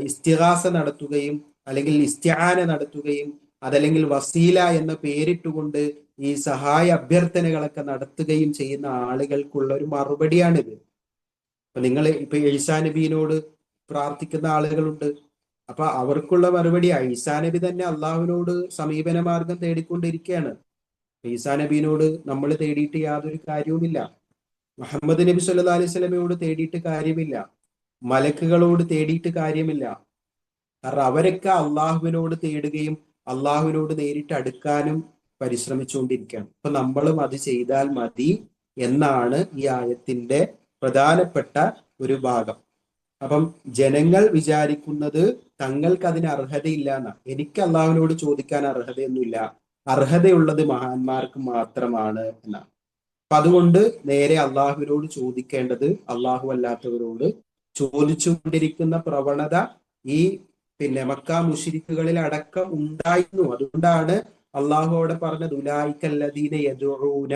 ഇസ്തിഗാസ നടത്തുകയും അല്ലെങ്കിൽ ഇസ്തിആന നടത്തുകയും അതല്ലെങ്കിൽ വസീല എന്ന പേരിട്ടുകൊണ്ട് ഈ സഹായ അഭ്യർത്ഥനകളൊക്കെ നടത്തുകയും ചെയ്യുന്ന ആളുകൾക്കുള്ള ഒരു മറുപടിയാണിത്. അപ്പൊ നിങ്ങൾ ഈസാ നബിയോട് പ്രാർത്ഥിക്കുന്ന ആളുകളുണ്ട്. അപ്പൊ അവർക്കുള്ള മറുപടി, ഈസാ നബി തന്നെ അള്ളാഹുവിനോട് സമീപന മാർഗം തേടിക്കൊണ്ടിരിക്കുകയാണ്. ഈസാ നബിയോട് നമ്മൾ തേടിയിട്ട് യാതൊരു കാര്യവുമില്ല. മുഹമ്മദ് നബി സല്ലല്ലാഹു അലൈഹി വസല്ലമയോട് തേടിയിട്ട് കാര്യമില്ല. മലക്കുകളോട് തേടിയിട്ട് കാര്യമില്ല. കാരണം അവരൊക്കെ അള്ളാഹുവിനോട് തേടുകയും അള്ളാഹുവിനോട് നേരിട്ട് അടുക്കാനും പരിശ്രമിച്ചുകൊണ്ടിരിക്കുകയാണ്. അപ്പൊ നമ്മളും അത് ചെയ്താൽ മതി എന്നാണ് ഈ ആയത്തിന്റെ പ്രധാനപ്പെട്ട ഒരു ഭാഗം. അപ്പം ജനങ്ങൾ വിചാരിക്കുന്നത് തങ്ങൾക്ക് അതിന് അർഹതയില്ല എന്നാ. എനിക്ക് അള്ളാഹുവിനോട് ചോദിക്കാൻ അർഹതയൊന്നുമില്ല, അർഹതയുള്ളത് മഹാന്മാർക്ക് മാത്രമാണ് എന്നാണ്. അപ്പൊ അതുകൊണ്ട് നേരെ അള്ളാഹുവിനോട് ചോദിക്കേണ്ടത് അള്ളാഹു അല്ലാത്തവരോട് ചോദിച്ചുകൊണ്ടിരിക്കുന്ന പ്രവണത ഈ മക്ക മുശ്രിക്കുകളിൽ അടക്കം ഉണ്ടായിരുന്നു. അതുകൊണ്ടാണ് അള്ളാഹു അവിടെ പറഞ്ഞത് ഉലായിക്കല്ലദീന യദൂന,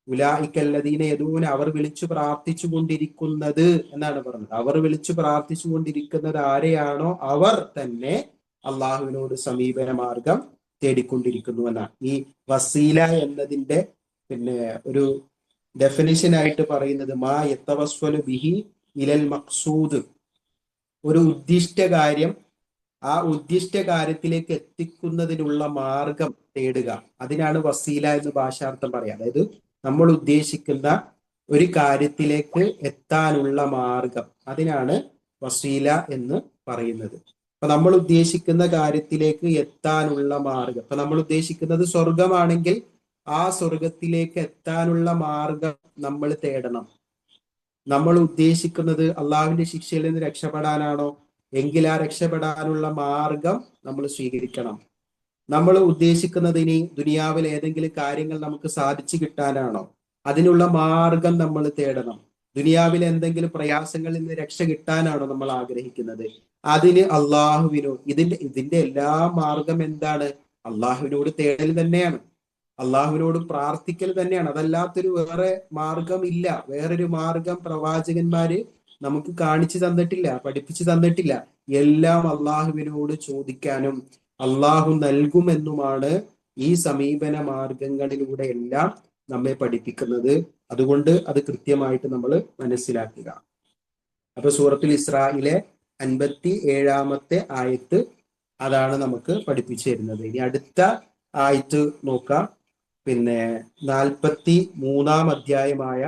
ഉലായിക്കല്ലദീന യദൂന, അവർ വിളിച്ചു പ്രാർത്ഥിച്ചു കൊണ്ടിരിക്കുന്നത് എന്നാണ് പറഞ്ഞത്. അവർ വിളിച്ചു പ്രാർത്ഥിച്ചു കൊണ്ടിരിക്കുന്നത് ആരെയാണോ അവർ തന്നെ അള്ളാഹുവിനോട് സമീപന മാർഗം തേടിക്കൊണ്ടിരിക്കുന്നു എന്നാണ്. ഈ വസീല എന്നതിന്റെ ഒരു ഡെഫിനിഷൻ ആയിട്ട് പറയുന്നത് മാ യത്തവസ്വലു ബിഹി ഇലൽ മഖ്സൂദ്, ഒരു ഉദ്ദിഷ്ട കാര്യം ആ ഉദ്ദിഷ്ട കാര്യത്തിലേക്ക് എത്തിക്കുന്നതിനുള്ള മാർഗം തേടുക, അതിനാണ് വസീല എന്ന് ഭാഷാർത്ഥം പറയാം. അതായത് നമ്മൾ ഉദ്ദേശിക്കുന്ന ഒരു കാര്യത്തിലേക്ക് എത്താനുള്ള മാർഗം, അതിനാണ് വസീല എന്ന് പറയുന്നത്. അപ്പൊ നമ്മൾ ഉദ്ദേശിക്കുന്ന കാര്യത്തിലേക്ക് എത്താനുള്ള മാർഗം, അപ്പൊ നമ്മൾ ഉദ്ദേശിക്കുന്നത് സ്വർഗമാണെങ്കിൽ ആ സ്വർഗത്തിലേക്ക് എത്താനുള്ള മാർഗം നമ്മൾ തേടണം. നമ്മൾ ഉദ്ദേശിക്കുന്നത് അള്ളാഹുവിന്റെ ശിക്ഷയിൽ നിന്ന് രക്ഷപ്പെടാനാണോ എങ്കിൽ ആ രക്ഷപ്പെടാനുള്ള മാർഗം നമ്മൾ സ്വീകരിക്കണം. നമ്മൾ ഉദ്ദേശിക്കുന്നത് ഇനി ദുനിയാവിൽ ഏതെങ്കിലും കാര്യങ്ങൾ നമുക്ക് സാധിച്ചു കിട്ടാനാണോ, അതിനുള്ള മാർഗം നമ്മൾ തേടണം. ദുനിയാവിൽ എന്തെങ്കിലും പ്രയാസങ്ങളിൽ നിന്ന് രക്ഷ കിട്ടാനാണോ നമ്മൾ ആഗ്രഹിക്കുന്നത്, അതിന് ഇതിന്റെ എല്ലാ മാർഗം എന്താണ്? അള്ളാഹുവിനോട് തേടൽ തന്നെയാണ്, അള്ളാഹുവിനോട് പ്രാർത്ഥിക്കൽ തന്നെയാണ്. അതല്ലാത്തൊരു വേറെ മാർഗം ഇല്ല. വേറൊരു മാർഗം പ്രവാചകന്മാര് നമുക്ക് കാണിച്ചു തന്നിട്ടില്ല, പഠിപ്പിച്ചു തന്നിട്ടില്ല. എല്ലാം അള്ളാഹുവിനോട് ചോദിക്കാനും അള്ളാഹു നൽകുമെന്നുമാണ് ഈ സമീപന മാർഗങ്ങളിലൂടെ എല്ലാം നമ്മെ പഠിപ്പിക്കുന്നത്. അതുകൊണ്ട് അത് കൃത്യമായിട്ട് നമ്മൾ മനസ്സിലാക്കുക. അപ്പൊ സൂറത്തുൽ ഇസ്രായിലെ 57-ാമത്തെ ആയത്ത് അതാണ് നമുക്ക് പഠിപ്പിച്ചു തരുന്നത്. ഇനി അടുത്ത ആയത്ത് നോക്കാം. 43-ാം അധ്യായമായ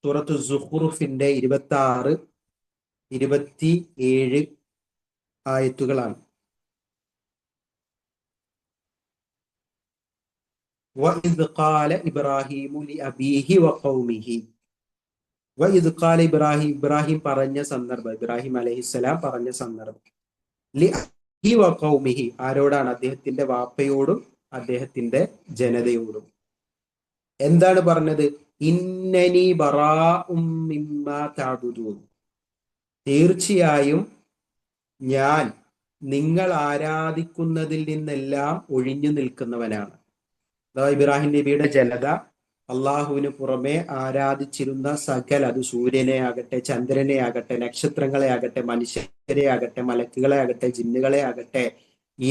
സൂറത്തു സുഖ്റുഫിന്റെ 26, 27 ആയത്തുകളാണ്. وَإِذْ قَالَ إِبْرَاهِيمُ لِأَبِيهِ وَقَوْمِهِ, وَإِذْ قَالَ ഇബ്രാഹിം പറഞ്ഞ സന്ദർഭം, ഇബ്രാഹിം അലൈഹിസ്സലാം പറഞ്ഞ സന്ദർഭം. ലിഅബീഹി വഖൗമിഹി, ആരോടാണ്? അദ്ദേഹത്തിന്റെ വാപ്പയോടും അദ്ദേഹത്തിന്റെ ജനതയോടും. എന്താണ് പറഞ്ഞത്? ഇന്നനി ബറാഉം മിമ്മാ തഅബുദൂൻ, തീർച്ചയായും ഞാൻ നിങ്ങൾ ആരാധിക്കുന്നതിൽ നിന്നെല്ലാം ഒഴിഞ്ഞു നിൽക്കുന്നവനാണ്. അഥവാ ഇബ്രാഹിം നബിയുടെ ജനത അള്ളാഹുവിന് പുറമെ ആരാധിച്ചിരുന്ന സകല, അത് സൂര്യനെ ആകട്ടെ, ചന്ദ്രനെ ആകട്ടെ, നക്ഷത്രങ്ങളെ ആകട്ടെ, മനുഷ്യരെ ആകട്ടെ, മലക്കുകളെ ആകട്ടെ, ജിന്നുകളെ ആകട്ടെ,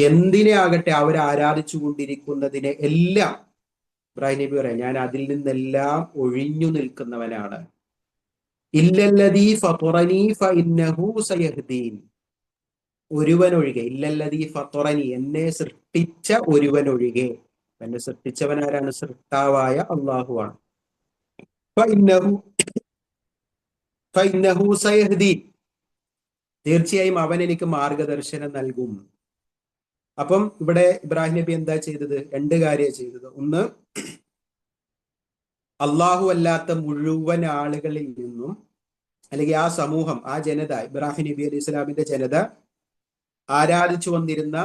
എന്തിനെ ആകട്ടെ, അവർ ആരാധിച്ചു കൊണ്ടിരിക്കുന്നതിനെ എല്ലാം ഇബ്രാഹിം നബി പറയാം, ഞാൻ അതിൽ നിന്നെല്ലാം ഒഴിഞ്ഞു നിൽക്കുന്നവനാണ്. ഇല്ലല്ലദീ ഫതറനീ ഫഇന്നഹു സയഹ്ദീൻ, ഒരുവനൊഴികെ, ഇല്ലല്ലദീ ഫതറനി, എന്നെ സൃഷ്ടിച്ച ഒരുവനൊഴികെ. എന്നെ സൃഷ്ടിച്ചവൻ ആരാണ്? സൃഷ്ടാവായ അള്ളാഹുവാണ്. ഫഇന്നഹു സയഹ്ദീൻ, തീർച്ചയായും അവൻ എനിക്ക് മാർഗദർശനം നൽകും. അപ്പം ഇവിടെ ഇബ്രാഹിം നബി എന്താ ചെയ്തത്? 2 കാര്യമാണ് ചെയ്തത്. ഒന്ന്, അള്ളാഹു അല്ലാത്ത മുഴുവൻ ആളുകളിൽ നിന്നും, അല്ലെങ്കിൽ ആ സമൂഹം, ആ ജനത, ഇബ്രാഹിം നബി അലൈഹി സ്വലാമിന്റെ ജനത ആരാധിച്ചു വന്നിരുന്ന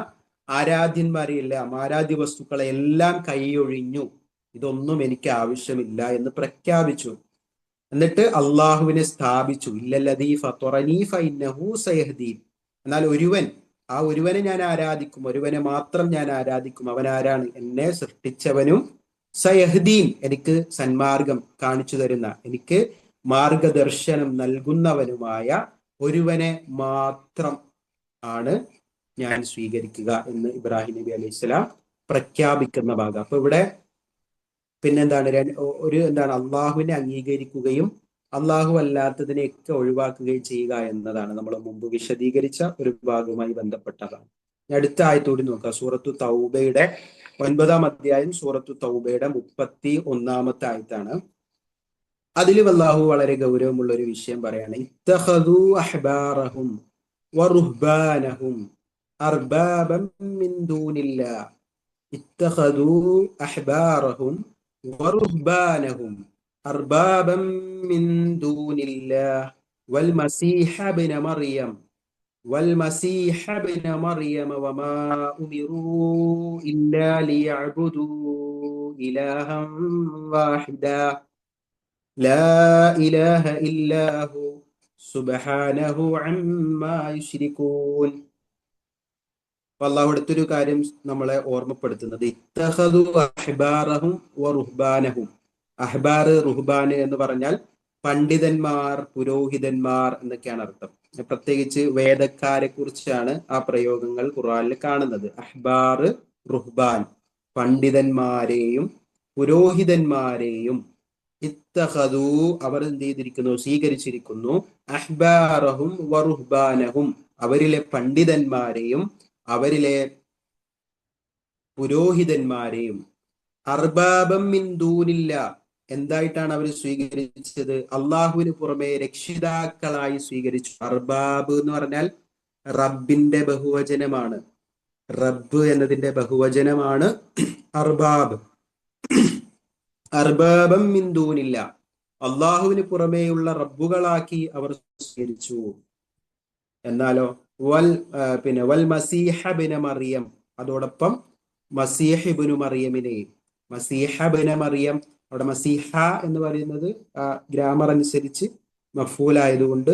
ആരാധ്യന്മാരെയെല്ലാം, ആരാധ്യ വസ്തുക്കളെ എല്ലാം കൈയൊഴിഞ്ഞു. ഇതൊന്നും എനിക്ക് ആവശ്യമില്ല എന്ന് പ്രഖ്യാപിച്ചു. എന്നിട്ട് അള്ളാഹുവിനെ സ്ഥാപിച്ചു. ഇല്ലല്ലദീ ഫതറനീ ഫഇന്നഹു സയഹ്ദീൻ, എന്നാൽ ആ ഒരുവനെ ഞാൻ ആരാധിക്കും, ഒരുവനെ മാത്രം ഞാൻ ആരാധിക്കും. അവൻ ആരാണ്? എന്നെ സൃഷ്ടിച്ചവനും സയഹ്ദീൻ, എനിക്ക് സന്മാർഗം കാണിച്ചു തരുന്ന, എനിക്ക് മാർഗദർശനം നൽകുന്നവനുമായ ഒരുവനെ മാത്രം ആണ് ഞാൻ സ്വീകരിക്കുക എന്ന് ഇബ്രാഹിം നബി അലൈഹി സ്വലാം പ്രഖ്യാപിക്കുന്ന ഭാഗം. അപ്പൊ ഇവിടെ എന്താണ് അള്ളാഹുവിനെ അംഗീകരിക്കുകയും അള്ളാഹു അല്ലാത്തതിനെയൊക്കെ ഒഴിവാക്കുകയും ചെയ്യുക എന്നതാണ് നമ്മൾ മുമ്പ് വിശദീകരിച്ച ഒരു ഭാഗവുമായി ബന്ധപ്പെട്ടതാണ്. അടുത്ത ആയത്തോടി നോക്കാം. സൂറത്തു തൗബയുടെ 9-ാം അധ്യായം, സൂറത്തു തൗബയുടെ 31-ാമത്തെ ആയത്താണ്. അതിൽ അല്ലാഹു വളരെ ഗൗരവമുള്ള ഒരു വിഷയം പറയാണ്. ഇത്തഖദൂ അഹ്ബാറഹും വറുഹ്ബാനഹും അർബാബൻ മിൻ ദൂനില്ലാഹ് ഇത്തഖദൂ അഹ്ബാറഹും വറുഹ്ബാനഹും അർബാബൻ മിൻ ദൂനില്ലാഹ് വൽ മസീഹ ഇബ്ന മറിയം والمسيح ابن مريم وما أمروا إلا ليعبدوا إلها واحدا لا إله إلا هو سبحانه عما يشركون. അള്ളാഹു അടുത്തൊരു കാര്യം നമ്മളെ ഓർമ്മപ്പെടുത്തുന്നത് ഇത്തഖദു അഹ്ബാറഹും വറുഹ്ബാനഹും. അഹ്ബാർ റുഹ്ബാൻ എന്ന് പറഞ്ഞാൽ പണ്ഡിതന്മാർ, പുരോഹിതന്മാർ എന്നൊക്കെയാണ് അർത്ഥം. പ്രത്യേകിച്ച് വേദക്കാരെ കുറിച്ചാണ് ആ പ്രയോഗങ്ങൾ ഖുർആനിൽ കാണുന്നത്. അഹ്ബാർ, റുഹ്ബാൻ, പണ്ഡിതന്മാരെയും പുരോഹിതന്മാരെയും ഇത്തഖദു അവർ എന്ത് ചെയ്തിരിക്കുന്നു, സ്വീകരിച്ചിരിക്കുന്നു. അഹ്ബാറഹും വറുഹ്ബാനഹും അവരിലെ പണ്ഡിതന്മാരെയും അവരിലെ പുരോഹിതന്മാരെയും അർബാബം മിൻ ദൂനില്ലാഹ് എന്തായിട്ടാണ് അവർ സ്വീകരിച്ചത്? അള്ളാഹുവിന് പുറമെ രക്ഷിതാക്കളായി സ്വീകരിച്ചു. അർബാബ് എന്ന് പറഞ്ഞാൽ റബ്ബിന്റെ ബഹുവചനമാണ്. റബ്ബ് എന്നതിന്റെ ബഹുവചനമാണ് അർബാബ്. അർബാബം മിൻ ദൂനില്ലാഹ് അള്ളാഹുവിന് പുറമേയുള്ള റബ്ബുകളാക്കി അവർ സ്വീകരിച്ചു. എന്നാലോ വൽ മസീഹ ഇബ്ന മറിയം, അതോടൊപ്പം മസീഹ് ഇബ്നു മറിയമിനെയും. മസീഹ ഇബ്ന മറിയം, അവിടെ മസീഹ എന്ന് പറയുന്നത് ഗ്രാമർ അനുസരിച്ച് മഫൂലായതുകൊണ്ട്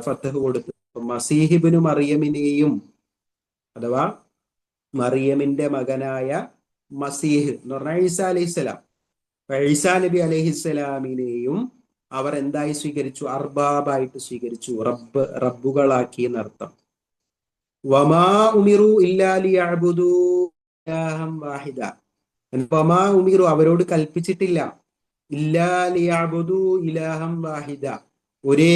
ഫത്തഹ് കൊടുത്തു. മസീഹ് ഇബ്നു മറിയമിനെയും അഥവാ മറിയമിന്റെ മകനായ മസീഹ് എന്ന് പറഞ്ഞാൽ ഈസാ അലൈഹിസ്സലാം, ഈസാ നബി അലൈഹിസ്സലാമിനെയും അവർ എന്തായി സ്വീകരിച്ചു? അർബാബായിട്ട് സ്വീകരിച്ചു. റബ്ബുകളാക്കി എന്നർത്ഥം. വമാ ഉമിറു ഇല്ലാ ലിയഅ്ബുദൂ ഇലാഹൻ വാഹിദ. വമാ ഉമിറു അവരോട് കൽപ്പിച്ചിട്ടില്ല, ഇല്ലാ ലിയഅ്ബുദൂ ഇലാഹൻ വാഹിദ ഒരേ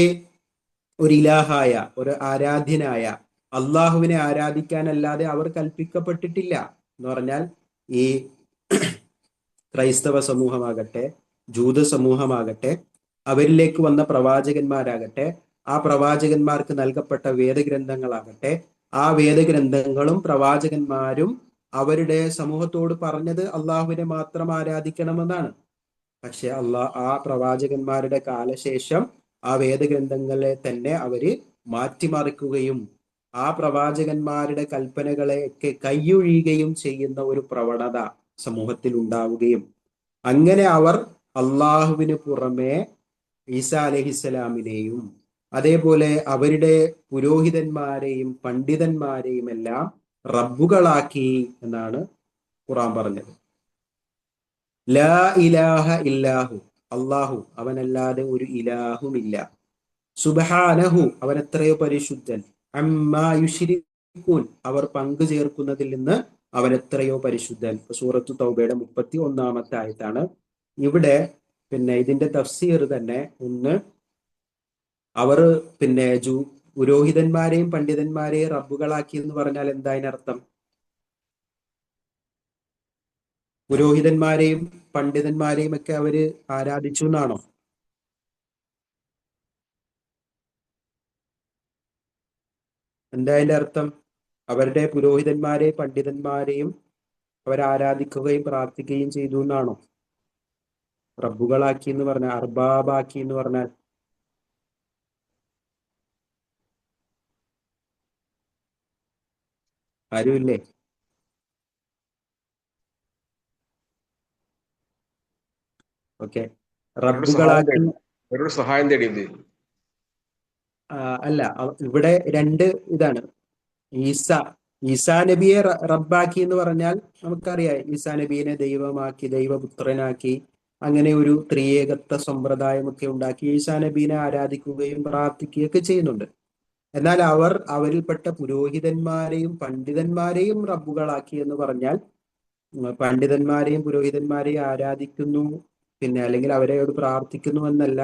ഒരു ഇലാഹായ, ഒരു ആരാധ്യനായ അള്ളാഹുവിനെ ആരാധിക്കാനല്ലാതെ അവർ കൽപ്പിക്കപ്പെട്ടിട്ടില്ല. എന്ന് പറഞ്ഞാൽ ഈ ക്രൈസ്തവ സമൂഹമാകട്ടെ, ജൂത സമൂഹമാകട്ടെ, അവരിലേക്ക് വന്ന പ്രവാചകന്മാരാകട്ടെ, ആ പ്രവാചകന്മാർക്ക് നൽകപ്പെട്ട വേദഗ്രന്ഥങ്ങളാകട്ടെ, ആ വേദഗ്രന്ഥങ്ങളും പ്രവാചകന്മാരും അവരുടെ സമൂഹത്തോട് പറഞ്ഞത് അള്ളാഹുവിനെ മാത്രം ആരാധിക്കണമെന്നാണ്. പക്ഷെ ആ പ്രവാചകന്മാരുടെ കാലശേഷം ആ വേദഗ്രന്ഥങ്ങളെ തന്നെ അവര് മാറ്റിമറിക്കുകയും ആ പ്രവാചകന്മാരുടെ കൽപ്പനകളെയൊക്കെ കൈയൊഴിയുകയും ചെയ്യുന്ന ഒരു പ്രവണത സമൂഹത്തിൽ ഉണ്ടാവുകയും അങ്ങനെ അവർ അള്ളാഹുവിന് പുറമെ ഈസാ അലൈഹിസ്സലാമിനെയും അതേപോലെ അവരുടെ പുരോഹിതന്മാരെയും പണ്ഡിതന്മാരെയും എല്ലാം റബ്ബുകളാക്കി എന്നാണ് ഖുർആൻ പറഞ്ഞത്. ലാ ഇലാഹ ഇല്ലാഹു അള്ളാഹു അവനല്ലാതെ ഒരു ഇലാഹുമില്ല. സുബ്ഹാനഹു അവൻ എത്രയോ പരിശുദ്ധൻ. അമ്മാ യുശ്രികൂൻ അവർ പങ്കു ചേർക്കുന്നതിൽ നിന്ന് അവൻ എത്രയോ പരിശുദ്ധൻ. സൂറത്തു തൗബയുടെ 31-ാമത്തെ ആയത്താണ്. ഇവിടെ ഇതിന്റെ തഫ്സീർ തന്നെ അവർ പുരോഹിതന്മാരെയും പണ്ഡിതന്മാരെയും റബ്ബുകളാക്കി എന്ന് പറഞ്ഞാൽ എന്താ അതിനർത്ഥം? പുരോഹിതന്മാരെയും പണ്ഡിതന്മാരെയും ഒക്കെ അവര് ആരാധിച്ചു എന്നാണോ? എന്താ അതിന്റെ അർത്ഥം? അവരുടെ പുരോഹിതന്മാരെയും പണ്ഡിതന്മാരെയും അവർ ആരാധിക്കുകയും പ്രാർത്ഥിക്കുകയും ചെയ്തു എന്നാണോ? റബ്ബുകളാക്കി എന്ന് പറഞ്ഞാൽ, അർബാബാക്കി എന്ന് പറഞ്ഞാൽ ആരുമില്ലേ? ഓക്കെ, റബ്ബുകളാക്കി ഒരു സഹായം തേടിയത് അല്ല. ഇവിടെ രണ്ട് ഇതാണ്. ഈസാ നബിയെ റബ്ബാക്കി എന്ന് പറഞ്ഞാൽ നമുക്കറിയാം, ഈസാ നബിയെ ദൈവമാക്കി, ദൈവപുത്രനാക്കി, അങ്ങനെ ഒരു ത്രിയേകത്വ സമ്പ്രദായമൊക്കെ ഉണ്ടാക്കി ഈസാ നബീനെ ആരാധിക്കുകയും പ്രാർത്ഥിക്കുകയൊക്കെ ചെയ്യുന്നുണ്ട്. എന്നാൽ അവരിൽപ്പെട്ട പുരോഹിതന്മാരെയും പണ്ഡിതന്മാരെയും റബ്ബുകളാക്കി എന്ന് പറഞ്ഞാൽ പണ്ഡിതന്മാരെയും പുരോഹിതന്മാരെയും ആരാധിക്കുന്നു അല്ലെങ്കിൽ അവരെയോട് പ്രാർത്ഥിക്കുന്നു എന്നല്ല.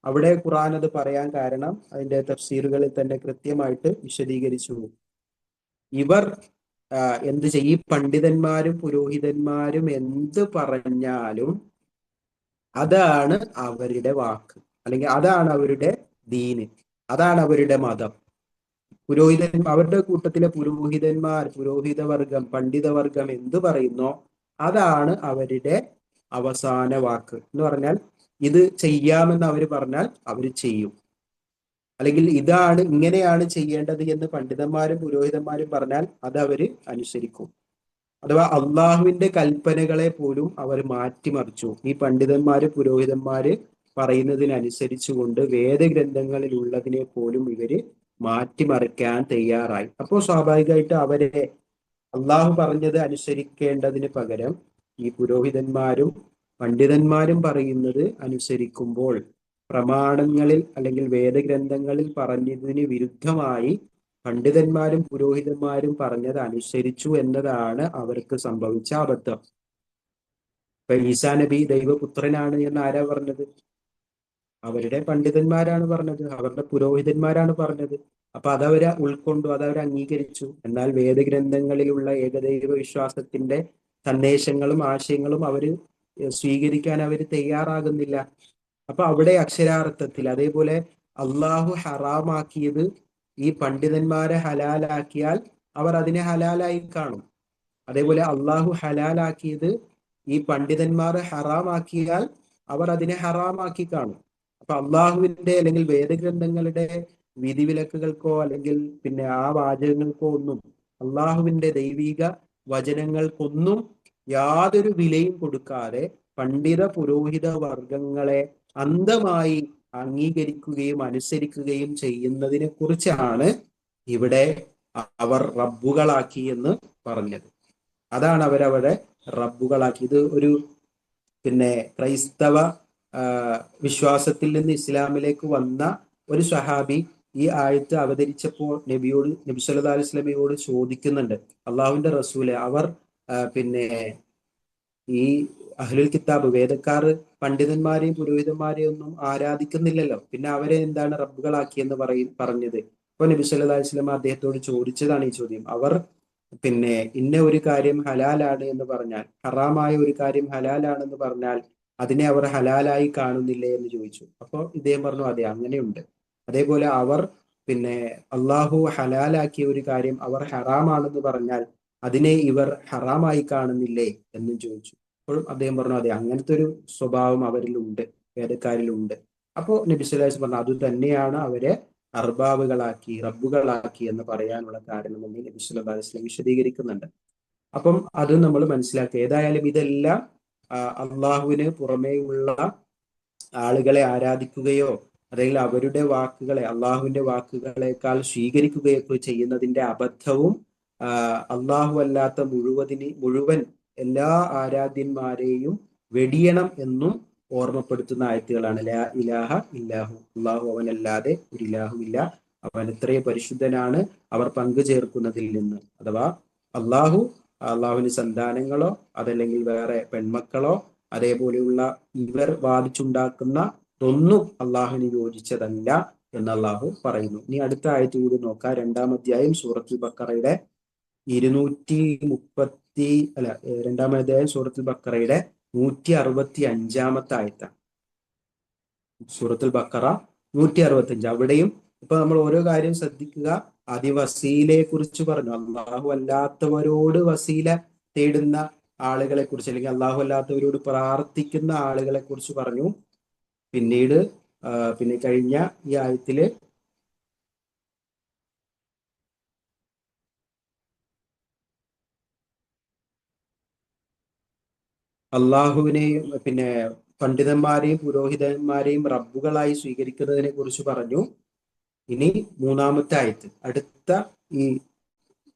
അവിടെ ഖുർആൻ അത് പറയാൻ കാരണം അതിന്റെ തഫ്സീറുകളിൽ തന്നെ കൃത്യമായിട്ട് വിശദീകരിച്ചു. ഇവർ എന്ത് ചെയ്യും? ഈ പണ്ഡിതന്മാരും പുരോഹിതന്മാരും എന്ത് പറഞ്ഞാലും അതാണ് അവരുടെ വാക്ക്, അല്ലെങ്കിൽ അതാണ് അവരുടെ ദീന്, അതാണ് അവരുടെ മതം. അവരുടെ കൂട്ടത്തിലെ പുരോഹിതവർഗം, പണ്ഡിതവർഗം എന്ത് പറയുന്നോ അതാണ് അവരുടെ അവസാന വാക്ക്. എന്ന് പറഞ്ഞാൽ ഇത് ചെയ്യാമെന്ന് അവർ പറഞ്ഞാൽ അവർ ചെയ്യും, അല്ലെങ്കിൽ ഇങ്ങനെയാണ് ചെയ്യേണ്ടത് എന്ന് പണ്ഡിതന്മാരും പുരോഹിതന്മാരും പറഞ്ഞാൽ അത് അവര് അനുസരിക്കും. അഥവാ അള്ളാഹുവിന്റെ കൽപ്പനകളെ പോലും അവർ മാറ്റിമറിച്ചു. ഈ പണ്ഡിതന്മാര് പുരോഹിതന്മാര് പറയുന്നതിനനുസരിച്ചുകൊണ്ട് വേദഗ്രന്ഥങ്ങളിൽ ഉള്ളതിനെ പോലും ഇവര് മാറ്റിമറിക്കാൻ തയ്യാറായി. അപ്പോൾ സ്വാഭാവികമായിട്ട് അവരെ അള്ളാഹു പറഞ്ഞത് അനുസരിക്കേണ്ടതിന് പകരം ഈ പുരോഹിതന്മാരും പണ്ഡിതന്മാരും പറയുന്നത് അനുസരിക്കുമ്പോൾ പ്രമാണങ്ങളിൽ അല്ലെങ്കിൽ വേദഗ്രന്ഥങ്ങളിൽ പറഞ്ഞതിന് വിരുദ്ധമായി പണ്ഡിതന്മാരും പുരോഹിതന്മാരും പറഞ്ഞത് അനുസരിച്ചു എന്നതാണ് അവർക്ക് സംഭവിച്ച അബദ്ധം. ഇപ്പൊ ഈസാ നബി ദൈവപുത്രനാണ് എന്ന് ആരാ പറഞ്ഞത്? അവരുടെ പണ്ഡിതന്മാരാണ് പറഞ്ഞത്, അവരുടെ പുരോഹിതന്മാരാണ് പറഞ്ഞത്. അപ്പൊ അതവര് ഉൾക്കൊണ്ടു, അതവർ അംഗീകരിച്ചു. എന്നാൽ വേദഗ്രന്ഥങ്ങളിലുള്ള ഏകദൈവ വിശ്വാസത്തിന്റെ സന്ദേശങ്ങളും ആശയങ്ങളും അവര് സ്വീകരിക്കാൻ അവർ തയ്യാറാകുന്നില്ല. അപ്പൊ അവിടെ അക്ഷരാർത്ഥത്തിൽ അതേപോലെ അള്ളാഹു ഹറാമാക്കിയത് ഈ പണ്ഡിതന്മാരെ ഹലാലാക്കിയാൽ അവർ അതിനെ ഹലാലായി കാണും. അതേപോലെ അള്ളാഹു ഹലാലാക്കിയത് ഈ പണ്ഡിതന്മാർ ഹറാമാക്കിയാൽ അവർ അതിനെ ഹറാമാക്കി കാണും. അപ്പൊ അള്ളാഹുവിന്റെ അല്ലെങ്കിൽ വേദഗ്രന്ഥങ്ങളുടെ വിധിവിലക്കുകൾക്കോ അല്ലെങ്കിൽ പിന്നെ ആ വാചകങ്ങൾക്കോ ഒന്നും, അള്ളാഹുവിന്റെ ദൈവിക വചനങ്ങൾക്കൊന്നും യാതൊരു വിലയും കൊടുക്കാതെ പണ്ഡിത പുരോഹിത വർഗങ്ങളെ അന്ധമായി അംഗീകരിക്കുകയും അനുസരിക്കുകയും ചെയ്യുന്നതിനെ കുറിച്ചാണ് ഇവിടെ അവർ റബ്ബുകളാക്കി എന്ന് പറഞ്ഞത്. അതാണ് അവരവരെ റബ്ബുകളാക്കി. ഇത് ഒരു പിന്നെ ക്രൈസ്തവ വിശ്വാസത്തിൽ നിന്ന് ഇസ്ലാമിലേക്ക് വന്ന ഒരു സ്വഹാബി ഈ ആയത്ത് അവതരിച്ചപ്പോൾ നബി സല്ലല്ലാഹു അലൈഹി വസല്ലമയോട് ചോദിക്കുന്നുണ്ട്, അള്ളാഹുവിന്റെ റസൂലെ, അവർ പിന്നെ ഈ അഹ്ലുൽ കിതാബ് വേദക്കാർ പണ്ഡിതന്മാരെയും പുരോഹിതന്മാരെയും ഒന്നും ആരാധിക്കുന്നില്ലല്ലോ, പിന്നെ അവരെ എന്താണ് റബ്ബുകളാക്കിയെന്ന് പറഞ്ഞത്? അപ്പൊ നബി സല്ലല്ലാഹു അലൈഹി വസല്ലം അദ്ദേഹത്തോട് ചോദിച്ചതാണ് ഈ ചോദ്യം. അവർ പിന്നെ ഇന്ന ഒരു കാര്യം ഹലാലാണ് എന്ന് പറഞ്ഞാൽ, ഹറാമായ ഒരു കാര്യം ഹലാലാണെന്ന് പറഞ്ഞാൽ അതിനെ അവർ ഹലാലായി കാണുന്നില്ലേ എന്ന് ചോദിച്ചു. അപ്പോൾ ഇദ്ദേഹം പറഞ്ഞു, അതെ അങ്ങനെയുണ്ട്. അതേപോലെ അവർ പിന്നെ അള്ളാഹു ഹലാലാക്കിയ ഒരു കാര്യം അവർ ഹറാമാണെന്ന് പറഞ്ഞാൽ അതിനെ ഇവർ ഹറാമായി കാണുന്നില്ലേ എന്നും ചോദിച്ചു. അപ്പോഴും അദ്ദേഹം പറഞ്ഞു, അതെ അങ്ങനത്തെ ഒരു സ്വഭാവം അവരിലുണ്ട്, വേദക്കാരിലുണ്ട്. അപ്പോൾ നബി സല്ലല്ലാഹു അലൈഹി വസല്ലം പറഞ്ഞു, അത് തന്നെയാണ് അവരെ അർബാബുകളാക്കി റബ്ബുകളാക്കി എന്ന് പറയാനുള്ള കാരണമെന്ന് നബി സല്ലല്ലാഹു അലൈഹി വസല്ലം വിശദീകരിക്കുന്നുണ്ട്. അപ്പം അത് നമ്മൾ മനസ്സിലാക്കുക. ഏതായാലും ഇതെല്ലാം അള്ളാഹുവിന് പുറമേയുള്ള ആളുകളെ ആരാധിക്കുകയോ അല്ലെങ്കിൽ അവരുടെ വാക്കുകളെ അള്ളാഹുവിന്റെ വാക്കുകളെക്കാൾ സ്വീകരിക്കുകയൊക്കെ ചെയ്യുന്നതിന്റെ അബദ്ധവും അള്ളാഹു അല്ലാത്ത മുഴുവൻ എല്ലാ ആരാധ്യന്മാരെയും വെടിയണം എന്നും ഓർമ്മപ്പെടുത്തുന്ന ആയത്തുകളാണ്. ലാ ഇലാഹ ഇല്ലാഹു, അള്ളാഹു അവനല്ലാതെ ഒരു ഇലാഹു ഇല്ല, അവൻ എത്രയും പരിശുദ്ധനാണ് അവർ പങ്കു ചേർക്കുന്നതിൽ നിന്ന്. അഥവാ അള്ളാഹുവിന് സന്താനങ്ങളോ അതല്ലെങ്കിൽ വേറെ പെൺമക്കളോ അതേപോലെയുള്ള ഇവർ വാദിച്ചുണ്ടാക്കുന്ന ഒന്നും അള്ളാഹുവിന് യോജിച്ചതല്ല എന്ന് അള്ളാഹു പറയുന്നു. ഇനി അടുത്ത ആയത്ത് കൂടി നോക്കാം. 2-ാം അധ്യായം സൂറത്തുൽ ബഖറയുടെ 2-ാം അധ്യായം സൂറത്തുൽ ബഖറയുടെ 165-ാമത്തെ ആയത്താണ്. സൂറത്തുൽ ബഖറ 165. അവിടെയും ഇപ്പൊ നമ്മൾ ഓരോ കാര്യം ശ്രദ്ധിക്കുക. ആദ്യം വസീലയെ കുറിച്ച് പറഞ്ഞു, അള്ളാഹു അല്ലാത്തവരോട് വസീല തേടുന്ന ആളുകളെ കുറിച്ച് അല്ലെങ്കിൽ അള്ളാഹു അല്ലാത്തവരോട് പ്രാർത്ഥിക്കുന്ന ആളുകളെ കുറിച്ച് പറഞ്ഞു. പിന്നീട് പിന്നെ കഴിഞ്ഞ ഈ ആയത്തില് അള്ളാഹുവിനെയും പിന്നെ പണ്ഡിതന്മാരെയും പുരോഹിതന്മാരെയും റബ്ബുകളായി സ്വീകരിക്കുന്നതിനെ കുറിച്ച് പറഞ്ഞു. ഇനി 3-ാമത്തെ ആയത്ത്, അടുത്ത ഈ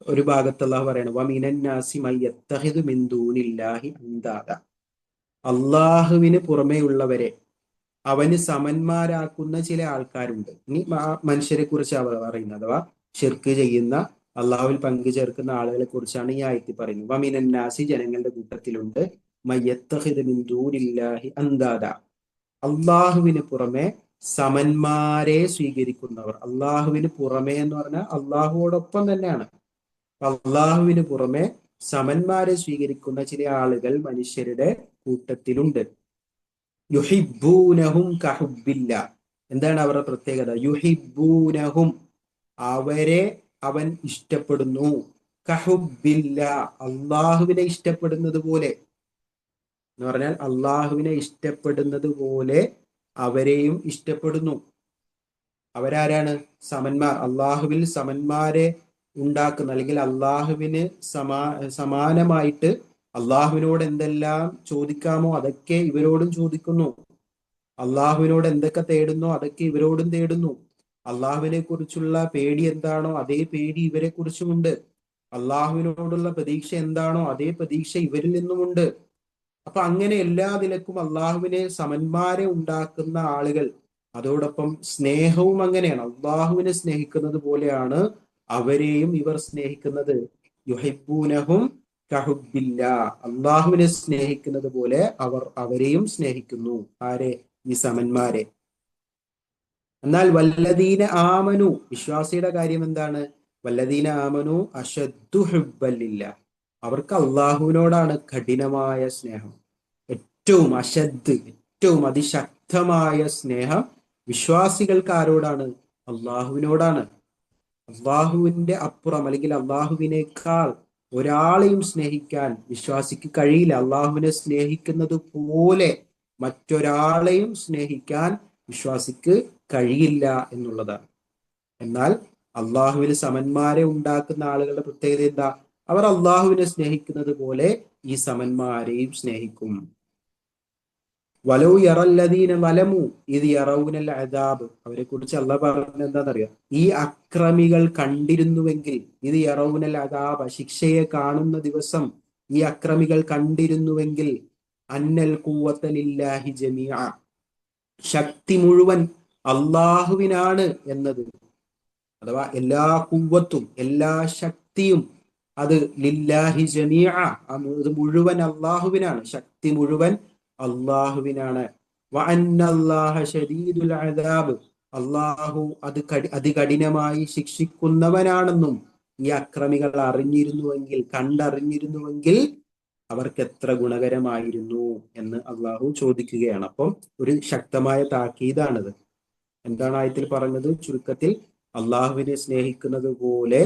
ഒരു ഭാഗത്ത് അള്ളാഹു പറയണം, വമിനന്നാസി മയ്യത്തഖിദു മിൻ ദൂനില്ലാഹി അന്ദാദ, അള്ളാഹുവിന് പുറമേ ഉള്ളവരെ അവന് സമന്മാരാക്കുന്ന ചില ആൾക്കാരുണ്ട്. ഇനി മനുഷ്യരെ കുറിച്ച് അവർ പറയുന്നത്, അഥവാ ഷിർക്ക് ചെയ്യുന്ന അള്ളാഹുവിൽ പങ്കു ചേർക്കുന്ന ആളുകളെ കുറിച്ചാണ് ഈ ആയത്തിൽ പറയുന്നത്. വമിനന്നാസി, ജനങ്ങളുടെ കൂട്ടത്തിലുണ്ട്, മയ്യത്തഖിദു മിൻ ദൂനില്ലാഹി അന്ദാദ, അള്ളാഹുവിന് പുറമെ സമന്മാരെ സ്വീകരിക്കുന്നവർ. അള്ളാഹുവിന് പുറമെ എന്ന് പറഞ്ഞാൽ അള്ളാഹുവോടൊപ്പം തന്നെയാണ്. അള്ളാഹുവിന് പുറമെ സമന്മാരെ സ്വീകരിക്കുന്ന ചില ആളുകൾ മനുഷ്യരുടെ കൂട്ടത്തിലുണ്ട്. യുഹിബ്ബൂനഹും കഹുബ്ബില്ല, എന്താണ് അവരുടെ പ്രത്യേകത? യുഹിബ്ബൂനഹും, അവരെ അവൻ ഇഷ്ടപ്പെടുന്നു. കഹുബില്ല, അള്ളാഹുവിനെ ഇഷ്ടപ്പെടുന്നത് പോലെ എന്ന് പറഞ്ഞാൽ അള്ളാഹുവിനെ ഇഷ്ടപ്പെടുന്നത് പോലെ അവരെയും ഇഷ്ടപ്പെടുന്നു. അവരാരാണ്? സമന്മാർ. അള്ളാഹുവിൽ സമന്മാരെ ഉണ്ടാക്കുന്ന, അല്ലെങ്കിൽ അള്ളാഹുവിന് സമാനമായിട്ട് അള്ളാഹുവിനോട് എന്തെല്ലാം ചോദിക്കാമോ അതൊക്കെ ഇവരോടും ചോദിക്കുന്നു. അള്ളാഹുവിനോട് എന്തൊക്കെ തേടുന്നോ അതൊക്കെ ഇവരോടും തേടുന്നു. അള്ളാഹുവിനെ കുറിച്ചുള്ള പേടി എന്താണോ അതേ പേടി ഇവരെ കുറിച്ചുമുണ്ട്. അള്ളാഹുവിനോടുള്ള പ്രതീക്ഷ എന്താണോ അതേ പ്രതീക്ഷ ഇവരിൽ നിന്നുമുണ്ട്. അപ്പൊ അങ്ങനെ എല്ലാ നിലക്കും അള്ളാഹുവിനെ സമന്മാരെ ഉണ്ടാക്കുന്ന ആളുകൾ, അതോടൊപ്പം സ്നേഹവും അങ്ങനെയാണ്. അള്ളാഹുവിനെ സ്നേഹിക്കുന്നത് പോലെയാണ് അവരെയും ഇവർ സ്നേഹിക്കുന്നത്. യുഹിബ്ബൂനഹും കഹുബ്ബില്ല, അള്ളാഹുവിനെ സ്നേഹിക്കുന്നത് പോലെ അവർ അവരെയും സ്നേഹിക്കുന്നു. ആരെ? ഈ സമന്മാരെ. എന്നാൽ വല്ലദീന ആമനു, വിശ്വാസിയുടെ കാര്യം എന്താണ്? വല്ലദീന ആമനു അശദ്ദു ഹുബ്ബല്ലില്ല, അവർക്ക് അള്ളാഹുവിനോടാണ് കഠിനമായ സ്നേഹം. ഏറ്റവും അശദ്, ഏറ്റവും അതിശക്തമായ സ്നേഹം വിശ്വാസികൾക്ക് ആരോടാണ്? അള്ളാഹുവിനോടാണ്. അള്ളാഹുവിന്റെ അപ്പുറം, അല്ലെങ്കിൽ അള്ളാഹുവിനേക്കാൾ ഒരാളെയും സ്നേഹിക്കാൻ വിശ്വാസിക്ക് കഴിയില്ല. അള്ളാഹുവിനെ സ്നേഹിക്കുന്നത് പോലെ മറ്റൊരാളെയും സ്നേഹിക്കാൻ വിശ്വാസിക്ക് കഴിയില്ല എന്നുള്ളതാണ്. എന്നാൽ അള്ളാഹുവിന് സമന്മാരെ ഉണ്ടാക്കുന്ന ആളുകളുടെ പ്രത്യേകത എന്താ? അവർ അള്ളാഹുവിനെ സ്നേഹിക്കുന്നത് പോലെ ഈ സമന്മാരെയും സ്നേഹിക്കും. വലൗ യറല്ലദീന വലമു ഇത് യറൗനൽ അദാബ്, അവരെ കുറിച്ച് അള്ളാഹ് പറഞ്ഞത് എന്താണെന്നറിയാം? ഈ അക്രമികൾ കണ്ടിരുന്നുവെങ്കിൽ, ഇത് യറൗനൽ അദാബ്, ശിക്ഷയെ കാണുന്ന ദിവസം ഈ അക്രമികൾ കണ്ടിരുന്നുവെങ്കിൽ, അന്നൽ ഖുവ്വത ലില്ലാഹി ജമീഅ, ശക്തി മുഴുവൻ അള്ളാഹുവിനാണ് എന്നത്. അഥവാ എല്ലാ ഖുവ്വത്തും എല്ലാ ശക്തിയും അത് ലില്ലാഹി ജമീഅ, അത് മുഴുവൻ അള്ളാഹുവിനാണ്. ശക്തി മുഴുവൻ അള്ളാഹുവിനാണ്. വഅന്നല്ലാഹ ശദീദുൽ അദാബ്, അള്ളാഹു അതികഠിനമായി ശിക്ഷിക്കുന്നവനാണെന്നും ഈ അക്രമികൾ അറിഞ്ഞിരുന്നുവെങ്കിൽ, കണ്ടറിഞ്ഞിരുന്നുവെങ്കിൽ അവർക്ക് എത്ര ഗുണകരമായിരുന്നു എന്ന് അള്ളാഹു ചോദിക്കുകയാണ്. അപ്പം ഒരു ശക്തമായ താക്കീതാണിത്. എന്താണ് ആയത്തിൽ പറഞ്ഞത്? ചുരുക്കത്തിൽ അള്ളാഹുവിനെ സ്നേഹിക്കുന്നത് പോലെ